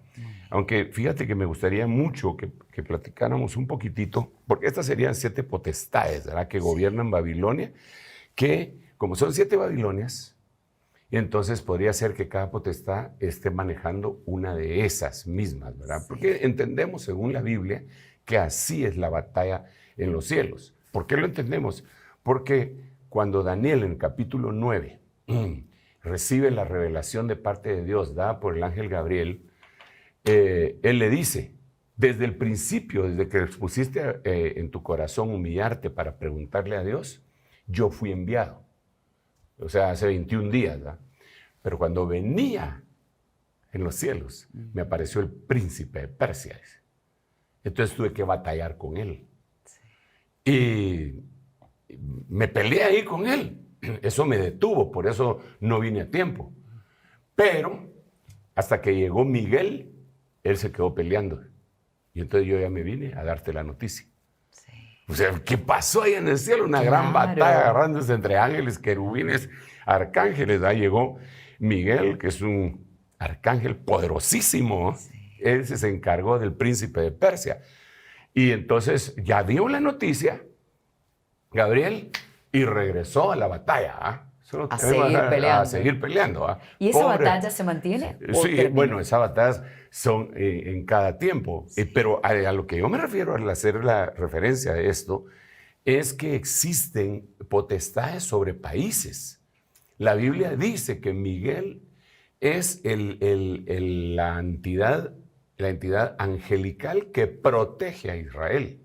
aunque fíjate que me gustaría mucho que platicáramos un poquitito, porque estas serían 7 potestades, ¿verdad?, que gobiernan Babilonia, que como son 7 Babilonias, entonces podría ser que cada potestad esté manejando una de esas mismas, ¿verdad? Sí. Porque entendemos, según la Biblia, que así es la batalla en los cielos. ¿Por qué lo entendemos? Porque cuando Daniel en el capítulo 9 recibe la revelación de parte de Dios dada por el ángel Gabriel, él le dice, desde el principio, desde que expusiste en tu corazón humillarte para preguntarle a Dios, yo fui enviado. O sea, hace 21 días, ¿verdad? Pero cuando venía en los cielos, me apareció el príncipe de Persia. Entonces tuve que batallar con él. Y me peleé ahí con él. Eso me detuvo, por eso no vine a tiempo. Pero hasta que llegó Miguel, él se quedó peleando. Y entonces yo ya me vine a darte la noticia. Sí. O sea, ¿qué pasó ahí en el cielo? Una gran batalla agarrándose entre ángeles, querubines, arcángeles. Ahí llegó Miguel, que es un arcángel poderosísimo. Sí. Él se encargó del príncipe de Persia. Y entonces ya dio la noticia, Gabriel, y regresó a la batalla. A seguir peleando. ¿Y esa batalla se mantiene? Sí, bueno, esas batallas son en cada tiempo. Sí. Pero a lo que yo me refiero al hacer la referencia a esto es que existen potestades sobre países. La Biblia dice que Miguel es la entidad angelical que protege a Israel.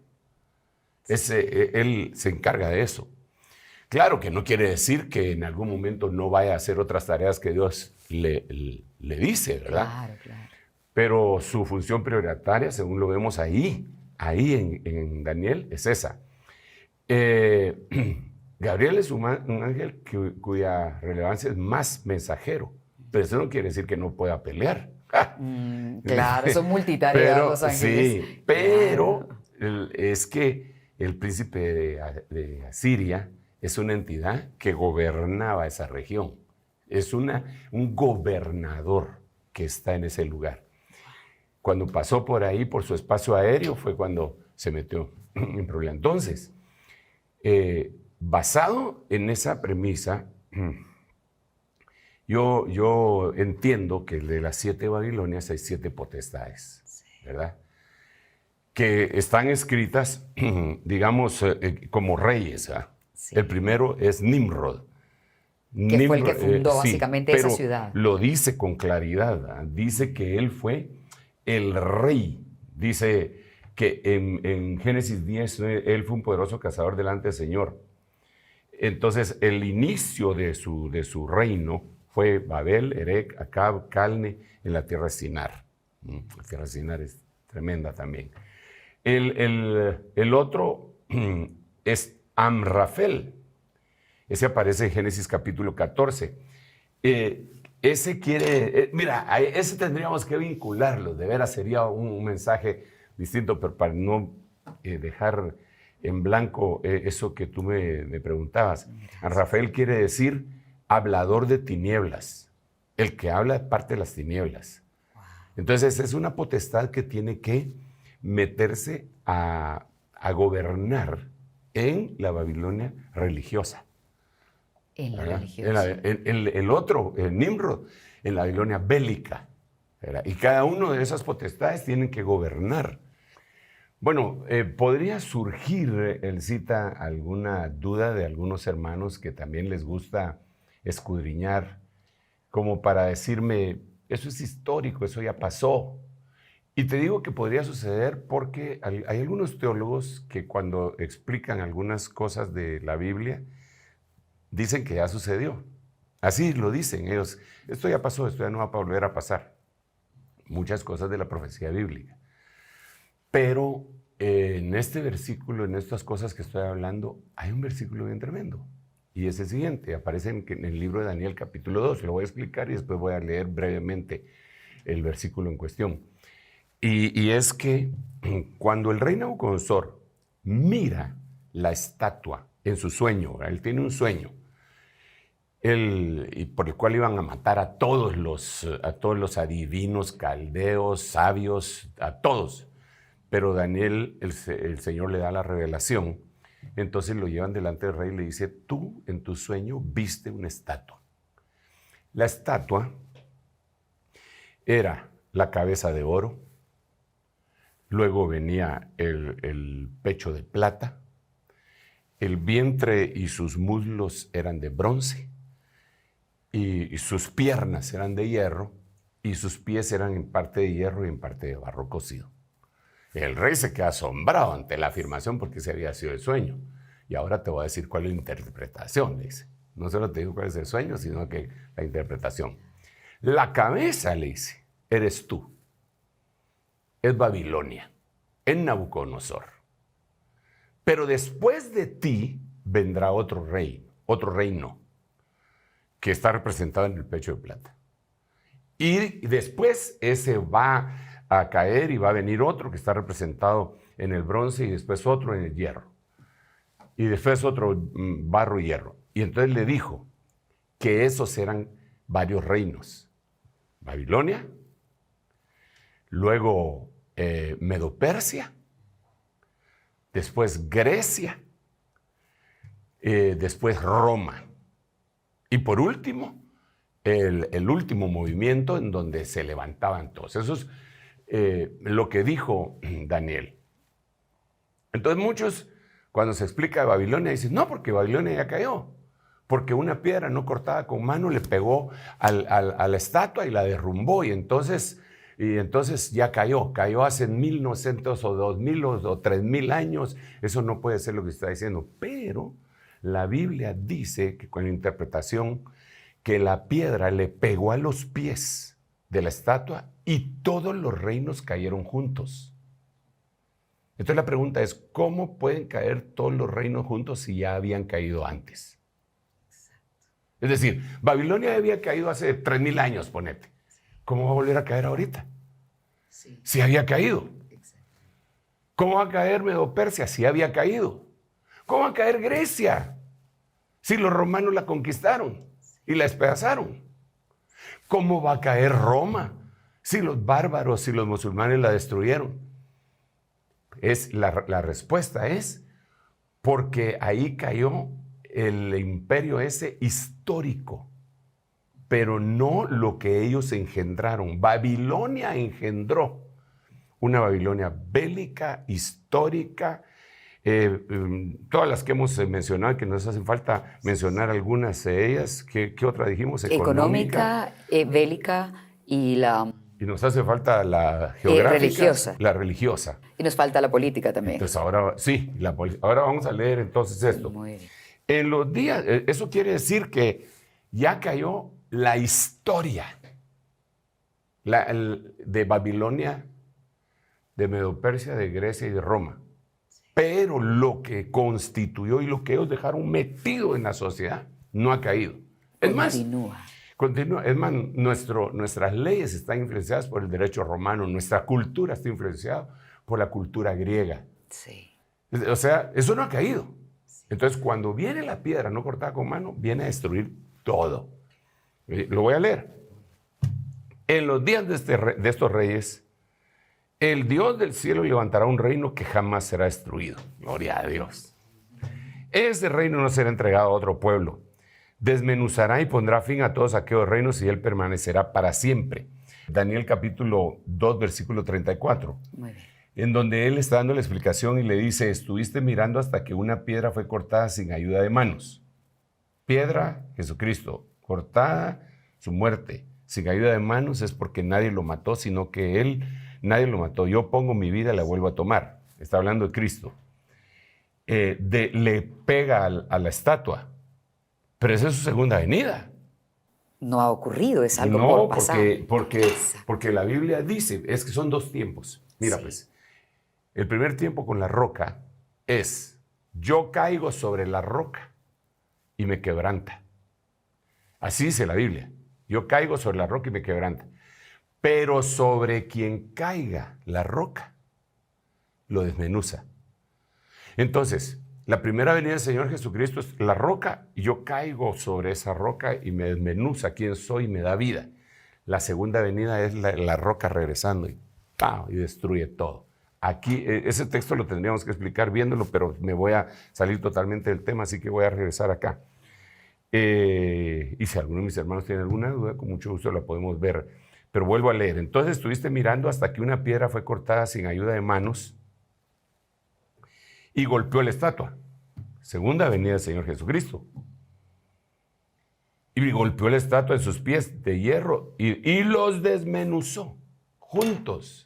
Él se encarga de eso. Claro que no quiere decir que en algún momento no vaya a hacer otras tareas que Dios le dice, ¿verdad? Claro, claro. Pero su función prioritaria, según lo vemos ahí en Daniel, es esa. Gabriel es un ángel cuya relevancia es más mensajero, pero eso no quiere decir que no pueda pelear. Claro, son multitareas los ángeles. Sí, pero es que el príncipe de Asiria es una entidad que gobernaba esa región. Es un gobernador que está en ese lugar. Cuando pasó por ahí, por su espacio aéreo, fue cuando se metió en problema. Entonces, basado en esa premisa, yo entiendo que de las 7 Babilonias hay 7 potestades, ¿verdad? Que están escritas, digamos, como reyes. ¿Ah? Sí. El primero es Nimrod. Que fue el que fundó básicamente esa pero ciudad. Lo dice con claridad. ¿Ah? Dice que él fue el rey. Dice que en Génesis 10 él fue un poderoso cazador delante del Señor. Entonces, el inicio de su reino fue Babel, Erec, Acab, Calne, en la tierra de Sinar. La tierra de Sinar es tremenda también. El otro es Amrafel. Ese aparece en Génesis capítulo 14. Ese quiere, mira, a ese tendríamos que vincularlo. De veras sería un mensaje distinto, pero para no dejar en blanco eso que tú me preguntabas. Amrafel quiere decir hablador de tinieblas, el que habla de parte de las tinieblas. Entonces es una potestad que tiene que meterse a gobernar en la Babilonia religiosa. En la ¿verdad? religiosa. El otro, Nimrod, en la Babilonia bélica. ¿verdad? Y cada uno de esas potestades tienen que gobernar. Bueno, podría surgir, Elcita, alguna duda de algunos hermanos que también les gusta escudriñar, como para decirme, eso es histórico, eso ya pasó. Y te digo que podría suceder porque hay algunos teólogos que cuando explican algunas cosas de la Biblia, dicen que ya sucedió. Así lo dicen ellos. Esto ya pasó, esto ya no va a volver a pasar. Muchas cosas de la profecía bíblica. Pero en este versículo, en estas cosas que estoy hablando, hay un versículo bien tremendo. Y es el siguiente, aparece en el libro de Daniel capítulo 2. Lo voy a explicar y después voy a leer brevemente el versículo en cuestión. Y es que cuando el rey Nabucodonosor mira la estatua en su sueño, él tiene un sueño, y por el cual iban a matar a todos los adivinos, caldeos, sabios, a todos. Pero Daniel, el Señor le da la revelación, entonces lo llevan delante del rey y le dice, tú en tu sueño viste una estatua. La estatua era la cabeza de oro, luego venía el pecho de plata, el vientre y sus muslos eran de bronce, y sus piernas eran de hierro, y sus pies eran en parte de hierro y en parte de barro cocido. El rey se queda asombrado ante la afirmación porque ese había sido el sueño. Y ahora te voy a decir cuál es la interpretación, le dice. No solo te digo cuál es el sueño, sino que la interpretación. La cabeza, le dice, eres tú. Es Babilonia, es Nabucodonosor. Pero después de ti vendrá otro reino, que está representado en el pecho de plata. Y después ese va a caer y va a venir otro que está representado en el bronce y después otro en el hierro. Y después otro barro y hierro. Y entonces le dijo que esos eran varios reinos. Babilonia, luego Medo-Persia, después Grecia, después Roma. Y por último, el último movimiento en donde se levantaban todos. Eso es lo que dijo Daniel. Entonces muchos, cuando se explica de Babilonia, dicen, no, porque Babilonia ya cayó. Porque una piedra no cortada con mano le pegó a la estatua y la derrumbó. Y entonces ya cayó. Cayó hace 1900 o 2000 o 3000 años. Eso no puede ser lo que está diciendo. Pero La Biblia dice que con la interpretación que la piedra le pegó a los pies de la estatua y todos los reinos cayeron juntos. Entonces la pregunta es, ¿cómo pueden caer todos los reinos juntos si ya habían caído antes? Es decir, Babilonia había caído hace 3000 años, ponete. ¿Cómo va a volver a caer ahorita? Sí. Si había caído. ¿Cómo va a caer Medo-Persia? Si había caído. ¿Cómo va a caer Grecia? Si los romanos la conquistaron y la despedazaron. ¿Cómo va a caer Roma? Si los bárbaros y los musulmanes la destruyeron. La respuesta es porque ahí cayó el imperio ese histórico, pero no lo que ellos engendraron. Babilonia engendró una Babilonia bélica, histórica, todas las que hemos mencionado, que nos hacen falta mencionar algunas de ellas. ¿Qué otra dijimos? Económica, bélica y la... Y nos hace falta la geográfica, religiosa. La religiosa. Y nos falta la política también. Entonces ahora, sí, ahora vamos a leer entonces esto. Muy bien. En los días, eso quiere decir que ya cayó la historia de Babilonia, de Medo-Persia, de Grecia y de Roma. Pero lo que constituyó y lo que ellos dejaron metido en la sociedad no ha caído. Es más, nuestras leyes están influenciadas por el derecho romano, nuestra cultura está influenciada por la cultura griega. Sí. O sea, eso no ha caído. Entonces, cuando viene la piedra no cortada con mano, viene a destruir todo. Lo voy a leer. En los días de estos reyes, el Dios del cielo levantará un reino que jamás será destruido. Gloria a Dios. Ese reino no será entregado a otro pueblo. Desmenuzará y pondrá fin a todos aquellos reinos y él permanecerá para siempre. Daniel capítulo 2, versículo 34. Muy bien. En donde él está dando la explicación y le dice, estuviste mirando hasta que una piedra fue cortada sin ayuda de manos. Piedra, Jesucristo, cortada, su muerte, sin ayuda de manos es porque nadie lo mató, sino que nadie lo mató. Yo pongo mi vida y la vuelvo a tomar. Está hablando de Cristo. Le pega a la estatua, pero esa es su segunda venida. No ha ocurrido, es algo No, por pasar. porque la Biblia dice, es que son dos tiempos. Mira, sí. Pues, el primer tiempo con la roca es, yo caigo sobre la roca y me quebranta. Así dice la Biblia. Yo caigo sobre la roca y me quebranta. Pero sobre quien caiga la roca, lo desmenuza. Entonces, la primera venida del Señor Jesucristo es la roca, y yo caigo sobre esa roca y me desmenuza quién soy y me da vida. La segunda venida es la roca regresando y destruye todo. Aquí, ese texto lo tendríamos que explicar viéndolo, pero me voy a salir totalmente del tema, así que voy a regresar acá. Y si alguno de mis hermanos tiene alguna duda, con mucho gusto la podemos ver. Pero vuelvo a leer. Entonces estuviste mirando hasta que una piedra fue cortada sin ayuda de manos y golpeó la estatua. Segunda venida del Señor Jesucristo. Y golpeó la estatua en sus pies de hierro y los desmenuzó juntos.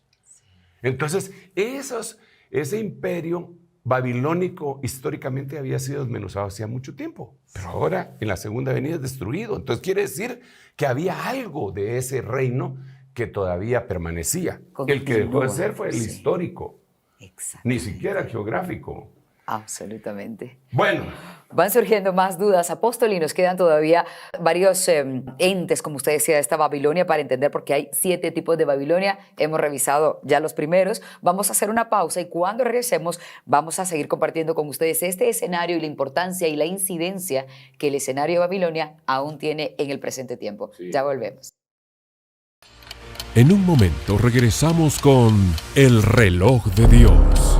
Entonces, ese imperio babilónico históricamente había sido desmenuzado hacía mucho tiempo, pero ahora en la segunda venida es destruido. Entonces quiere decir que había algo de ese reino que todavía permanecía. El que dejó de ser fue el histórico, ni siquiera el geográfico. Absolutamente. Bueno. Van surgiendo más dudas, apóstol, y nos quedan todavía varios entes, como usted decía, de esta Babilonia para entender, porque hay 7 tipos de Babilonia. Hemos revisado ya los primeros. Vamos a hacer una pausa y cuando regresemos vamos a seguir compartiendo con ustedes este escenario y la importancia y la incidencia que el escenario de Babilonia aún tiene en el presente tiempo. Sí. Ya volvemos. En un momento regresamos con El Reloj de Dios.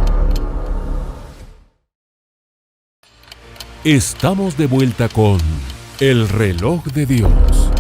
Estamos de vuelta con El Reloj de Dios.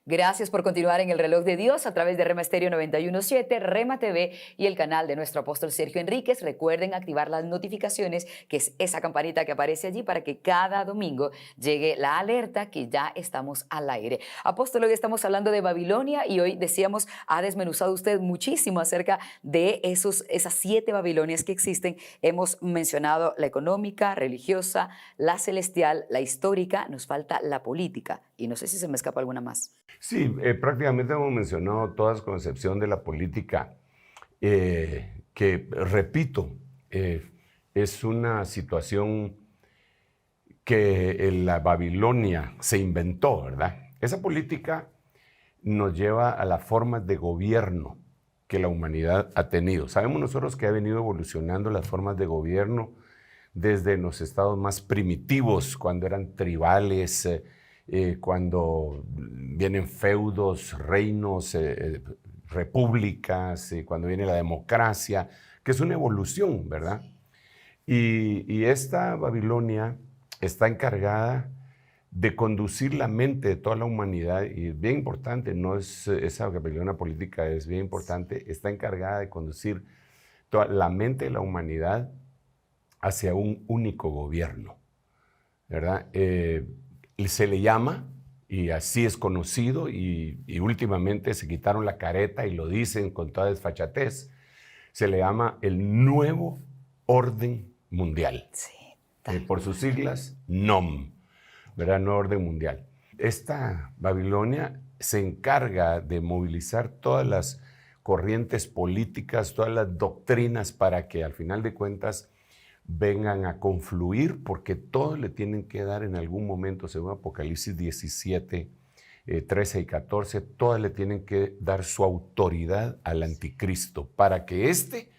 Gracias por continuar en el reloj de Dios a través de Rema Stereo 91.7, Rema TV y el canal de nuestro apóstol Sergio Enríquez. Recuerden activar las notificaciones, que es esa campanita que aparece allí, para que cada domingo llegue la alerta que ya estamos al aire. Apóstol, hoy estamos hablando de Babilonia y hoy decíamos, ha desmenuzado usted muchísimo acerca de esas 7 Babilonias que existen. Hemos mencionado la económica, religiosa, la celestial, la histórica, nos falta la política y no sé si se me escapa alguna más. Sí, prácticamente hemos mencionado todas con excepción de la política, que, repito, es una situación que la Babilonia se inventó, ¿verdad? Esa política nos lleva a las formas de gobierno que la humanidad ha tenido. Sabemos nosotros que ha venido evolucionando las formas de gobierno desde los estados más primitivos, cuando eran tribales, cuando vienen feudos, reinos, repúblicas, cuando viene la democracia, que es una evolución, ¿verdad? Y esta Babilonia está encargada de conducir la mente de toda la humanidad, y es bien importante, no es esa Babilonia política, es bien importante, está encargada de conducir toda la mente de la humanidad hacia un único gobierno, ¿verdad? Se le llama, y así es conocido, y últimamente se quitaron la careta y lo dicen con toda desfachatez, se le llama el nuevo orden mundial. Sí, por sus siglas, NOM, ¿verdad? Nuevo orden mundial. Esta Babilonia se encarga de movilizar todas las corrientes políticas, todas las doctrinas para que al final de cuentas vengan a confluir, porque todos le tienen que dar en algún momento, según Apocalipsis 17, 13 y 14, todas le tienen que dar su autoridad al anticristo para que éste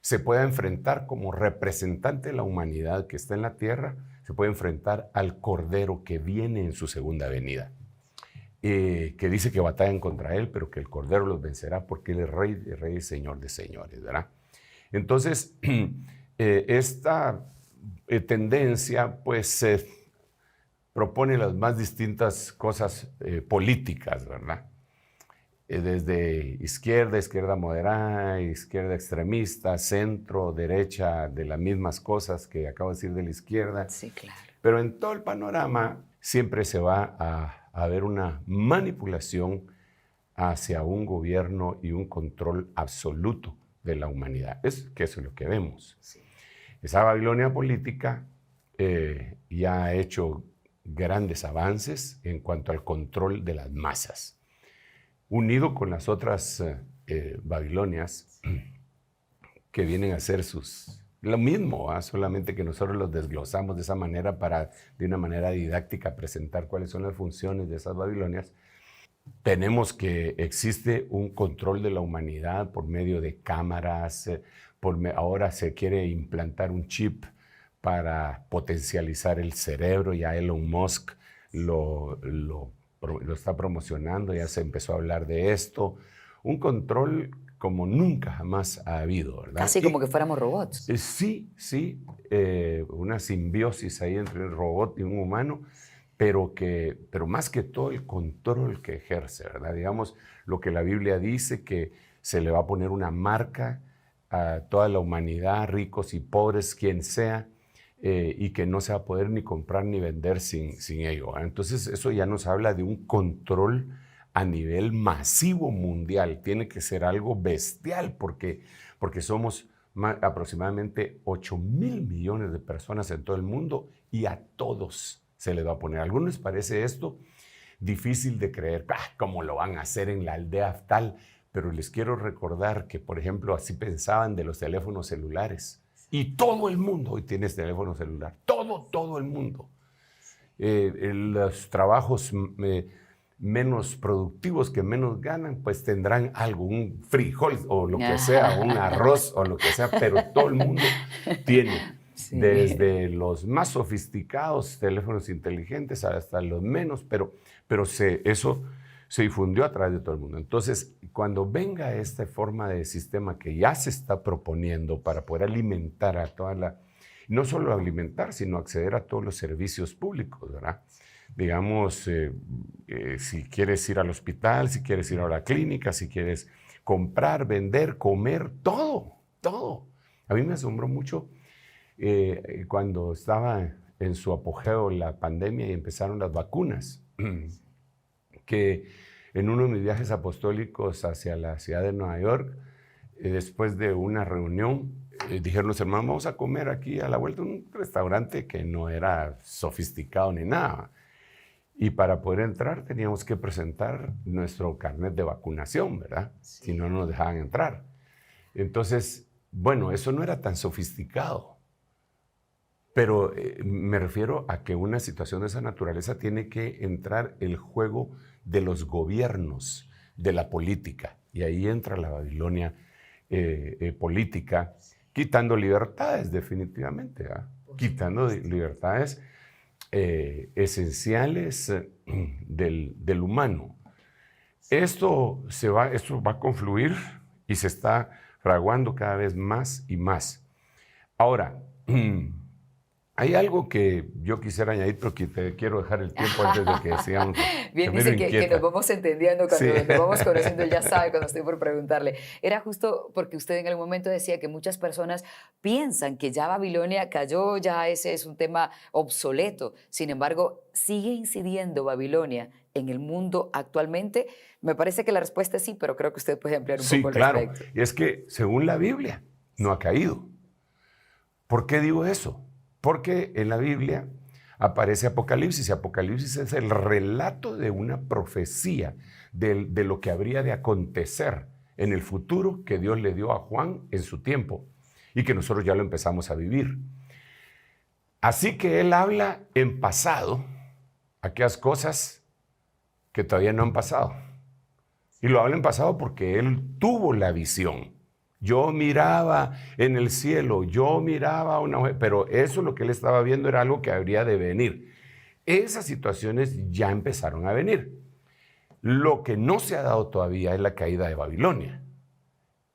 se pueda enfrentar como representante de la humanidad que está en la tierra, se puede enfrentar al Cordero que viene en su segunda venida, que dice que batallan contra él, pero que el Cordero los vencerá porque él es Rey de Reyes, Señor de Señores, ¿verdad? Entonces, esta tendencia pues propone las más distintas cosas políticas, ¿verdad? Desde izquierda moderada, izquierda extremista, centro, derecha, de las mismas cosas que acabo de decir de la izquierda. Sí, claro. Pero en todo el panorama siempre se va a ver una manipulación hacia un gobierno y un control absoluto de la humanidad. Que eso es lo que vemos. Sí. Esa Babilonia política ya ha hecho grandes avances en cuanto al control de las masas, unido con las otras Babilonias que vienen a ser lo mismo, solamente que nosotros los desglosamos de esa manera para, de una manera didáctica, presentar cuáles son las funciones de esas Babilonias. Tenemos que existe un control de la humanidad por medio de cámaras, ahora se quiere implantar un chip para potencializar el cerebro, ya Elon Musk lo está promocionando, ya se empezó a hablar de esto, un control como nunca jamás ha habido, ¿verdad? Casi como que fuéramos robots. Sí, una simbiosis ahí entre el robot y un humano, pero más que todo el control que ejerce, ¿verdad? Digamos, lo que la Biblia dice, que se le va a poner una marca a toda la humanidad, ricos y pobres, quien sea, y que no se va a poder ni comprar ni vender sin ello, ¿verdad? Entonces eso ya nos habla de un control a nivel masivo mundial. Tiene que ser algo bestial porque somos aproximadamente 8,000 millones de personas en todo el mundo y a todos se les va a poner. A algunos les parece esto difícil de creer, ¿cómo lo van a hacer en la aldea tal? Pero les quiero recordar que, por ejemplo, así pensaban de los teléfonos celulares. Y todo el mundo hoy tiene teléfono celular. Todo el mundo. Los trabajos menos productivos, que menos ganan, pues tendrán algo, un frijol o lo que sea, un arroz o lo que sea, pero todo el mundo tiene. Sí. Desde los más sofisticados teléfonos inteligentes hasta los menos, pero eso se difundió a través de todo el mundo. Entonces, cuando venga esta forma de sistema que ya se está proponiendo para poder alimentar a toda no solo alimentar, sino acceder a todos los servicios públicos, ¿verdad? digamos, si quieres ir al hospital, si quieres ir a la clínica, si quieres comprar, vender, comer, todo, todo. A mí me asombró mucho cuando estaba en su apogeo la pandemia y empezaron las vacunas, que en uno de mis viajes apostólicos hacia la ciudad de Nueva York, después de una reunión, dijeron los hermanos, vamos a comer aquí a la vuelta en un restaurante que no era sofisticado ni nada. Y para poder entrar teníamos que presentar nuestro carnet de vacunación, ¿verdad? Sí. Si no, no nos dejaban entrar. Entonces, bueno, eso no era tan sofisticado. Pero me refiero a que una situación de esa naturaleza tiene que entrar el juego de los gobiernos, de la política. Y ahí entra la Babilonia política, quitando libertades definitivamente, ¿verdad? Quitando libertades esenciales del humano. Esto va a confluir y se está fraguando cada vez más y más. Ahora, hay algo que yo quisiera añadir, pero que te quiero dejar el tiempo antes de que sigamos. Bien, dice que nos vamos entendiendo cuando nos vamos conociendo, ya sabe cuando estoy por preguntarle. Era justo porque usted en algún momento decía que muchas personas piensan que ya Babilonia cayó, ya ese es un tema obsoleto. Sin embargo, ¿sigue incidiendo Babilonia en el mundo actualmente? Me parece que la respuesta es sí, pero creo que usted puede ampliar un poco el respecto. Sí, claro. Y es que según la Biblia no ha caído. ¿Por qué digo eso? Porque en la Biblia aparece Apocalipsis, y Apocalipsis es el relato de una profecía de lo que habría de acontecer en el futuro que Dios le dio a Juan en su tiempo y que nosotros ya lo empezamos a vivir. Así que él habla en pasado aquellas cosas que todavía no han pasado. Y lo habla en pasado porque él tuvo la visión. Yo miraba en el cielo, yo miraba pero eso lo que él estaba viendo era algo que habría de venir. Esas situaciones ya empezaron a venir. Lo que no se ha dado todavía es la caída de Babilonia.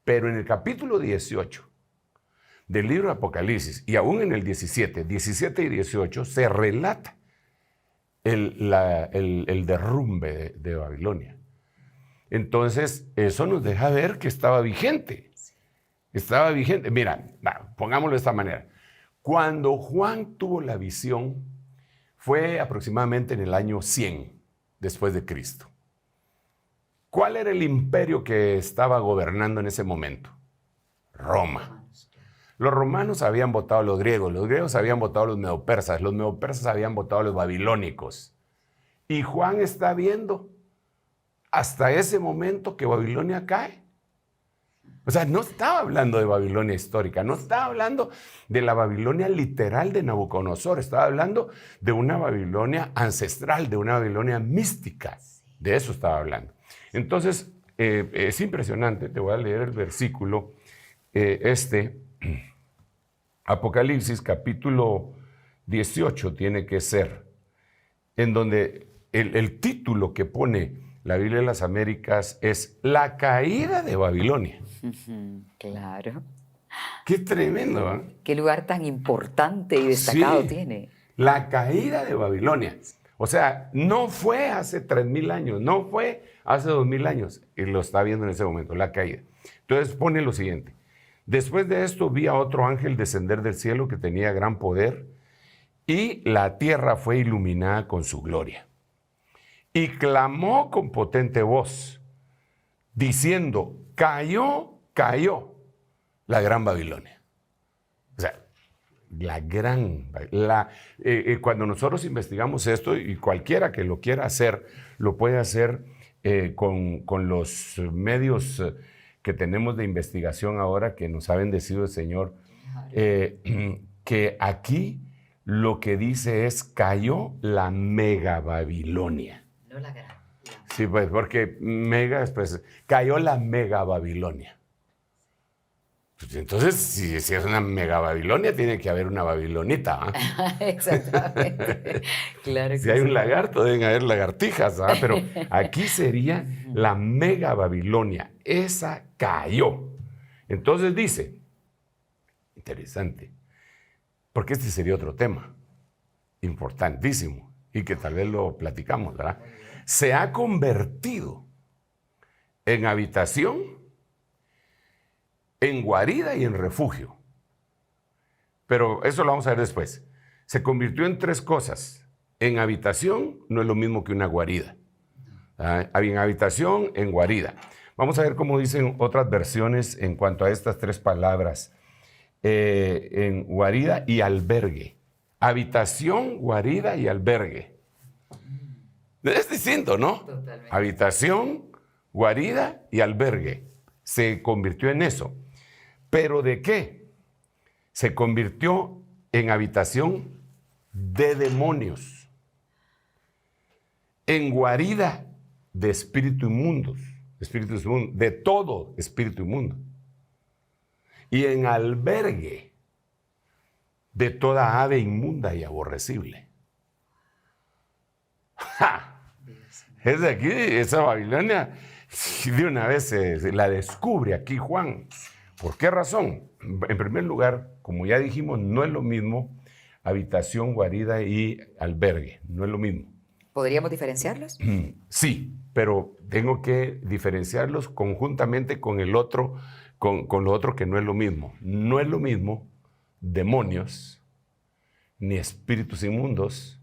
Pero en el capítulo 18 del libro de Apocalipsis, y aún en el 17 y 18, se relata el derrumbe de Babilonia. Entonces, eso nos deja ver que estaba vigente. Estaba vigente. Mira, pongámoslo de esta manera. Cuando Juan tuvo la visión, fue aproximadamente en el año 100 después de Cristo. ¿Cuál era el imperio que estaba gobernando en ese momento? Roma. Los romanos habían votado a los griegos habían votado a los medopersas habían votado a los babilónicos. Y Juan está viendo hasta ese momento que Babilonia cae. O sea, no estaba hablando de Babilonia histórica, no estaba hablando de la Babilonia literal de Nabucodonosor, estaba hablando de una Babilonia ancestral, de una Babilonia mística. De eso estaba hablando. Entonces, es impresionante, te voy a leer el versículo, Apocalipsis capítulo 18 tiene que ser, en donde el título que pone la Biblia de las Américas es La caída de Babilonia. Claro. Qué tremendo, ¿eh? Qué lugar tan importante y destacado tiene. La caída de Babilonia. O sea, no fue hace 3,000 años, no fue hace 2,000 años. Y lo está viendo en ese momento, la caída. Entonces pone lo siguiente. Después de esto vi a otro ángel descender del cielo que tenía gran poder y la tierra fue iluminada con su gloria. Y clamó con potente voz, diciendo, cayó la gran Babilonia. O sea, cuando nosotros investigamos esto, y cualquiera que lo quiera hacer, lo puede hacer con los medios que tenemos de investigación ahora, que nos ha bendecido el Señor, que aquí lo que dice es, cayó la mega Babilonia. No la gran. Sí, pues, porque mega, pues, cayó la mega Babilonia. Pues, entonces, si es una mega Babilonia, tiene que haber una babilonita. ¿Eh? Exactamente. Claro que si hay un lagarto, deben haber lagartijas, ¿eh? Pero aquí sería la mega Babilonia. Esa cayó. Entonces dice, interesante, porque este sería otro tema importantísimo. y que tal vez lo platicamos, ¿verdad? Se ha convertido en habitación, en guarida y en refugio. Pero eso lo vamos a ver después. Se convirtió en 3 cosas. En habitación no es lo mismo que una guarida. En habitación, en guarida. Vamos a ver cómo dicen otras versiones en cuanto a estas 3 palabras. En guarida y albergue. Habitación, guarida y albergue. Es distinto, ¿no? Totalmente. Habitación, guarida y albergue. Se convirtió en eso. ¿Pero de qué? Se convirtió en habitación de demonios. En guarida de espíritus inmundos. De todo espíritu inmundo. Y en albergue de toda ave inmunda y aborrecible. ¡Ja! Es de aquí, esa Babilonia, de una vez la descubre aquí Juan. ¿Por qué razón? En primer lugar, como ya dijimos, no es lo mismo habitación, guarida y albergue. No es lo mismo. ¿Podríamos diferenciarlos? Sí, pero tengo que diferenciarlos conjuntamente con el otro, con lo otro que no es lo mismo. No es lo mismo demonios, ni espíritus inmundos,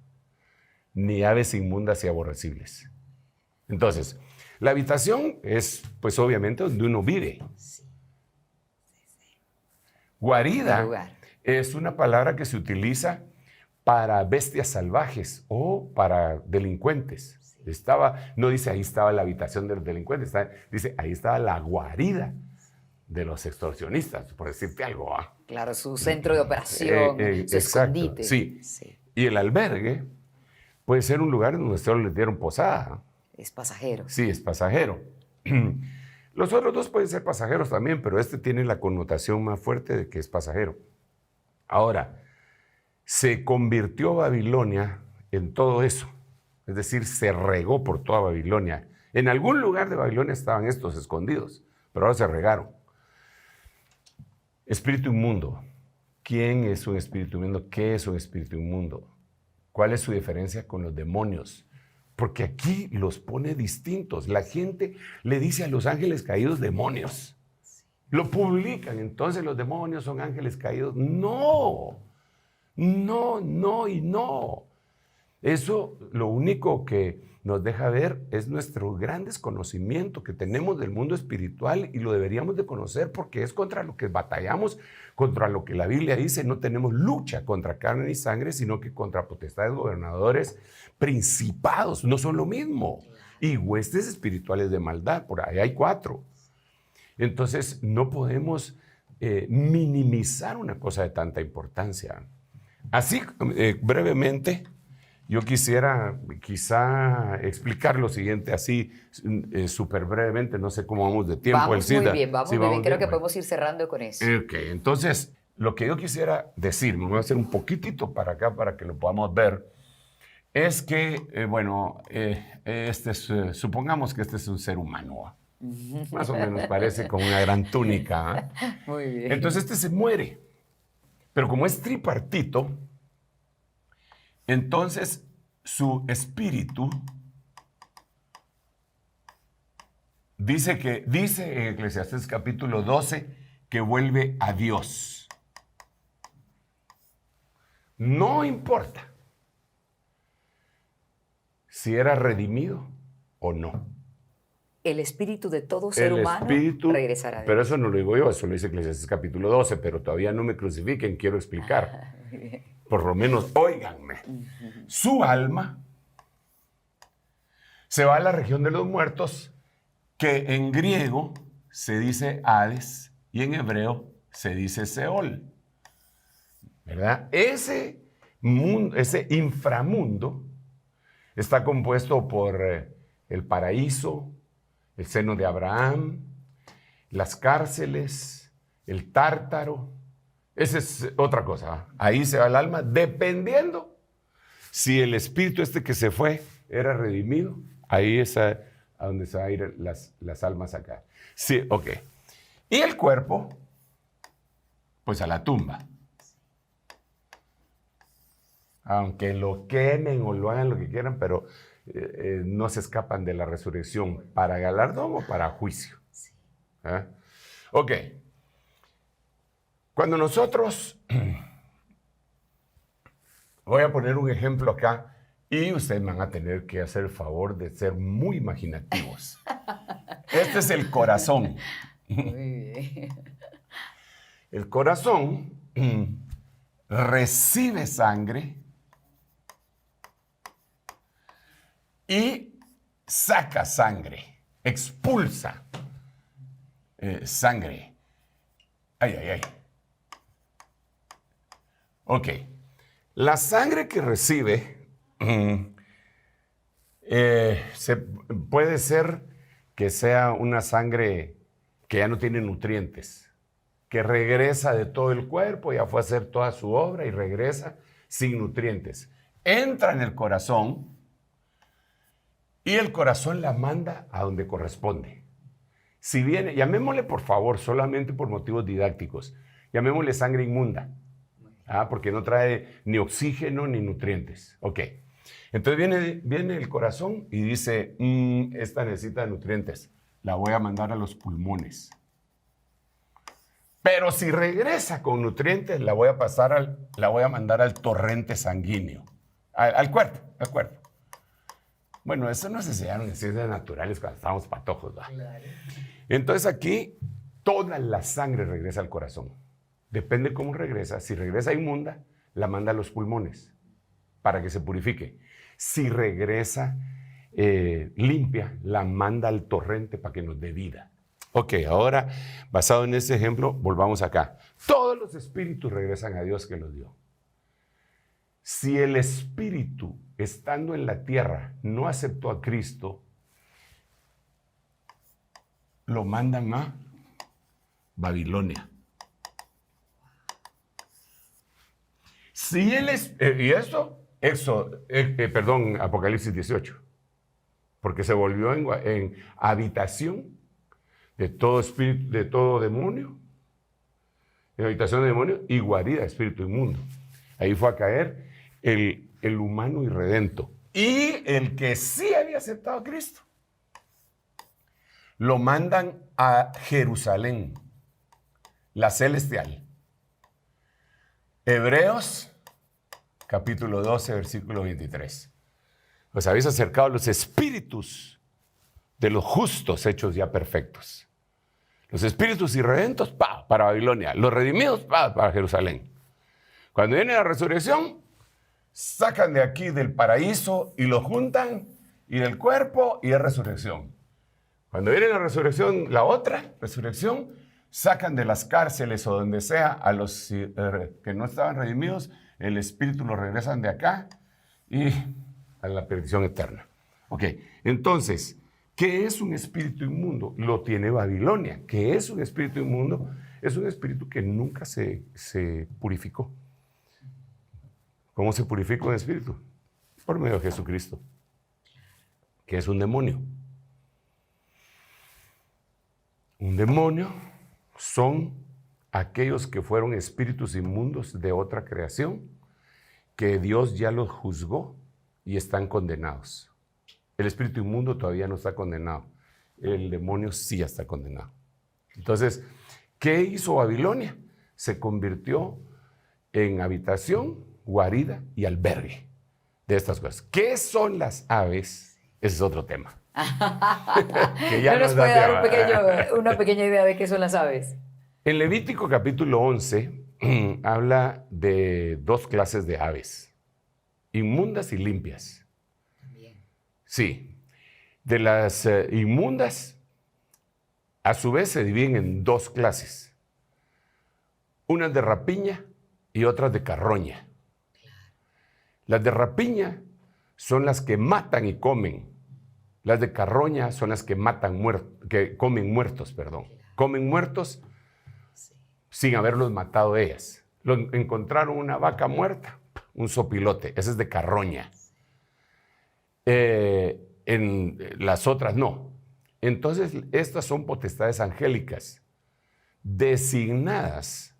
ni aves inmundas y aborrecibles. Entonces, la habitación es, pues obviamente, donde uno vive. Guarida es una palabra que se utiliza para bestias salvajes o para delincuentes. No dice ahí estaba la habitación de los delincuentes, dice ahí estaba la guarida de los extorsionistas, por decirte algo. Claro, su centro de operación, su escondite. Sí. Y el albergue puede ser un lugar donde solo les dieron posada. Es pasajero. Sí, es pasajero. Los otros 2 pueden ser pasajeros también, pero este tiene la connotación más fuerte de que es pasajero. Ahora, se convirtió Babilonia en todo eso. Es decir, se regó por toda Babilonia. En algún lugar de Babilonia estaban estos escondidos, pero ahora se regaron. Espíritu inmundo. ¿Quién es un espíritu inmundo? ¿Qué es un espíritu inmundo? ¿Cuál es su diferencia con los demonios? Porque aquí los pone distintos. La gente le dice a los ángeles caídos demonios. Lo publican, entonces los demonios son ángeles caídos. No, y no. Eso lo único que nos deja ver es nuestro gran desconocimiento que tenemos del mundo espiritual y lo deberíamos de conocer porque es contra lo que batallamos, contra lo que la Biblia dice, no tenemos lucha contra carne ni sangre, sino que contra potestades, gobernadores, principados, no son lo mismo. Y huestes espirituales de maldad, por ahí hay 4. Entonces no podemos minimizar una cosa de tanta importancia. Así, brevemente, yo quisiera quizá explicar lo siguiente así, súper brevemente, no sé cómo vamos de tiempo. Vamos muy bien, vamos muy bien. Creo que podemos ir cerrando con eso. Ok, entonces, lo que yo quisiera decir, me voy a hacer un poquitito para acá para que lo podamos ver, es que, supongamos que este es un ser humano, más o menos parece con una gran túnica. Muy bien. Entonces este se muere, pero como es tripartito, entonces su espíritu dice en Eclesiastés capítulo 12 que vuelve a Dios. No importa si era redimido o no. El espíritu de todo ser humano regresará a Dios. Pero eso no lo digo yo, eso lo dice Eclesiastés capítulo 12, pero todavía no me crucifiquen, quiero explicar. Por lo menos, óiganme. Su alma se va a la región de los muertos, que en griego se dice Hades y en hebreo se dice Seol. ¿Verdad? Ese mundo, ese inframundo está compuesto por el paraíso, el seno de Abraham, las cárceles, el tártaro. Esa es otra cosa. Ahí se va el alma, dependiendo si el espíritu que se fue era redimido. Ahí es a donde se van a ir las almas acá. Sí, ok. Y el cuerpo, pues a la tumba. aunque lo quemen o lo hagan lo que quieran, pero no se escapan de la resurrección para galardón o para juicio. ¿Eh? Ok. Cuando nosotros, voy a poner un ejemplo acá y ustedes van a tener que hacer el favor de ser muy imaginativos. Este es el corazón. Muy bien. El corazón recibe sangre y saca sangre, expulsa sangre. Ay, ay, ay. Ok. La sangre que recibe puede ser que sea una sangre que ya no tiene nutrientes, que regresa de todo el cuerpo, ya fue a hacer toda su obra y regresa sin nutrientes. Entra en el corazón y el corazón la manda a donde corresponde. Si viene, llamémosle por favor, solamente por motivos didácticos, llamémosle sangre inmunda, porque no trae ni oxígeno ni nutrientes. Ok, entonces viene el corazón y dice, esta necesita nutrientes, la voy a mandar a los pulmones. Pero si regresa con nutrientes, la voy a mandar al torrente sanguíneo, al cuerpo. Bueno, eso nos enseñaron en ciencias naturales cuando estábamos patojos, ¿va? Claro. Entonces aquí, toda la sangre regresa al corazón. Depende cómo regresa. Si regresa inmunda, la manda a los pulmones para que se purifique. Si regresa limpia, la manda al torrente para que nos dé vida. Ok, ahora, basado en este ejemplo, volvamos acá. Todos los espíritus regresan a Dios que los dio. Si el espíritu, estando en la tierra, no aceptó a Cristo, lo mandan a Babilonia. Si él es, y esto, Apocalipsis 18, porque se volvió en habitación de todo espíritu, de todo demonio, en habitación de demonio y guarida de espíritu inmundo. Ahí fue a caer el humano irredento. Y el que sí había aceptado a Cristo, lo mandan a Jerusalén, la celestial. Hebreos, capítulo 12, versículo 23. Os habéis acercado a los espíritus de los justos hechos ya perfectos. Los espíritus irredentos, para Babilonia. Los redimidos, para Jerusalén. Cuando viene la resurrección, sacan de aquí del paraíso y lo juntan, y del cuerpo, y es resurrección. Cuando viene la resurrección, la otra resurrección, sacan de las cárceles o donde sea a los que no estaban redimidos, el espíritu lo regresan de acá y a la perdición eterna. Ok, entonces, ¿qué es un espíritu inmundo? Lo tiene Babilonia. ¿Qué es un espíritu inmundo? Es un espíritu que nunca se purificó. ¿Cómo se purifica un espíritu? Por medio de Jesucristo, que es un demonio. Un demonio son aquellos que fueron espíritus inmundos de otra creación, que Dios ya los juzgó y están condenados. El espíritu inmundo todavía no está condenado. El demonio sí ya está condenado. Entonces, ¿qué hizo Babilonia? Se convirtió en habitación, guarida y albergue de estas cosas. ¿Qué son las aves? Ese es otro tema. Que ya ¿No nos puede dar una pequeña idea de qué son las aves? En Levítico capítulo 11 habla de dos clases de aves, inmundas y limpias. También. Sí, de las inmundas, a su vez se dividen en dos clases, unas de rapiña y otras de carroña. Las de rapiña son las que matan y comen. Las de carroña son las que comen muertos. Comen muertos sin haberlos matado ellas. Encontraron una vaca muerta, un sopilote, ese es de carroña. En las otras no. Entonces, estas son potestades angélicas designadas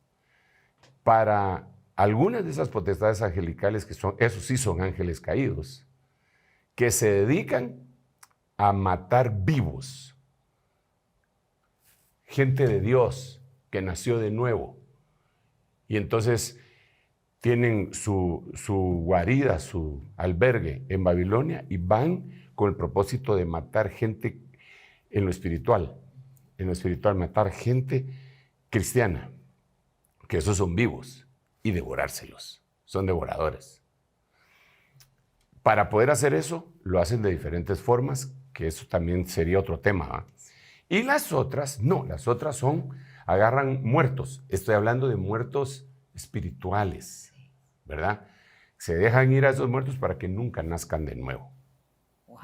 para algunas de esas potestades angelicales, que son, esos sí son ángeles caídos, que se dedican a matar vivos, gente de Dios que nació de nuevo, y entonces tienen su guarida, su albergue en Babilonia, y van con el propósito de matar gente en lo espiritual, matar gente cristiana, que esos son vivos, y devorárselos, son devoradores. Para poder hacer eso, lo hacen de diferentes formas, que eso también sería otro tema, ¿va? Y las otras, no, las otras son, agarran muertos, estoy hablando de muertos espirituales, ¿verdad? Se dejan ir a esos muertos para que nunca nazcan de nuevo. Wow.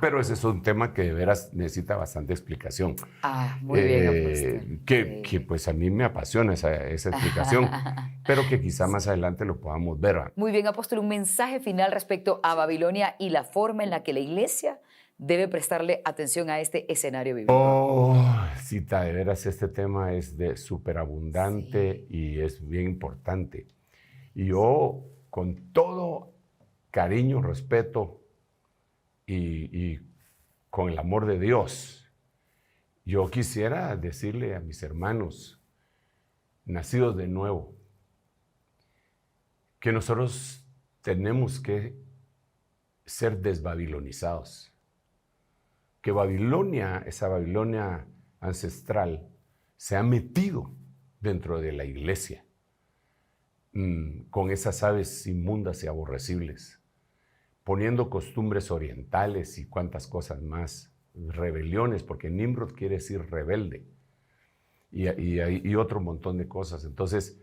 Pero ese es un tema que de veras necesita bastante explicación. Muy bien, apóstol. Que pues a mí me apasiona esa explicación, pero que quizá más adelante lo podamos ver, ¿va? Muy bien, apóstol, un mensaje final respecto a Babilonia y la forma en la que la iglesia debe prestarle atención a este escenario bíblico. Cita, de veras este tema es de superabundante, sí, y es bien importante. Y yo, con todo cariño, respeto y con el amor de Dios, yo quisiera decirle a mis hermanos nacidos de nuevo que nosotros tenemos que ser desbabilonizados. Que Babilonia, esa Babilonia ancestral, se ha metido dentro de la iglesia con esas aves inmundas y aborrecibles, poniendo costumbres orientales y cuantas cosas más, rebeliones, porque Nimrod quiere decir rebelde, y otro montón de cosas. Entonces,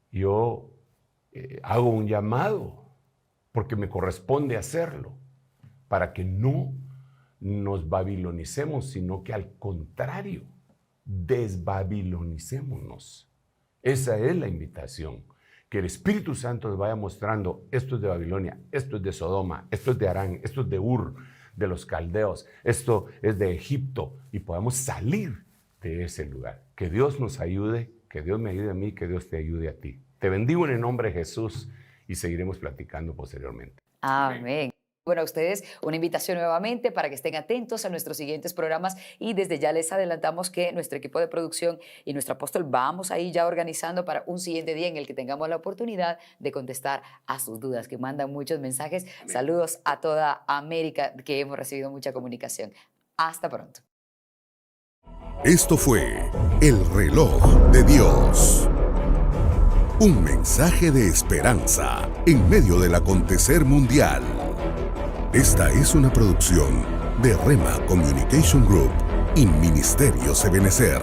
yo hago un llamado, porque me corresponde hacerlo, para que no nos babilonicemos, sino que al contrario, desbabilonicémonos. Esa es la invitación, que el Espíritu Santo nos vaya mostrando, esto es de Babilonia, esto es de Sodoma, esto es de Harán, esto es de Ur, de los caldeos, esto es de Egipto, y podamos salir de ese lugar. Que Dios nos ayude, que Dios me ayude a mí, que Dios te ayude a ti. Te bendigo en el nombre de Jesús y seguiremos platicando posteriormente. Amén. Bueno, a ustedes una invitación nuevamente para que estén atentos a nuestros siguientes programas, y desde ya les adelantamos que nuestro equipo de producción y nuestro apóstol vamos ahí ya organizando para un siguiente día en el que tengamos la oportunidad de contestar a sus dudas, que mandan muchos mensajes. Amén. Saludos a toda América, que hemos recibido mucha comunicación. Hasta pronto. Esto fue El Reloj de Dios. Un mensaje de esperanza en medio del acontecer mundial. Esta es una producción de Rema Communication Group y Ministerios Ebenezer.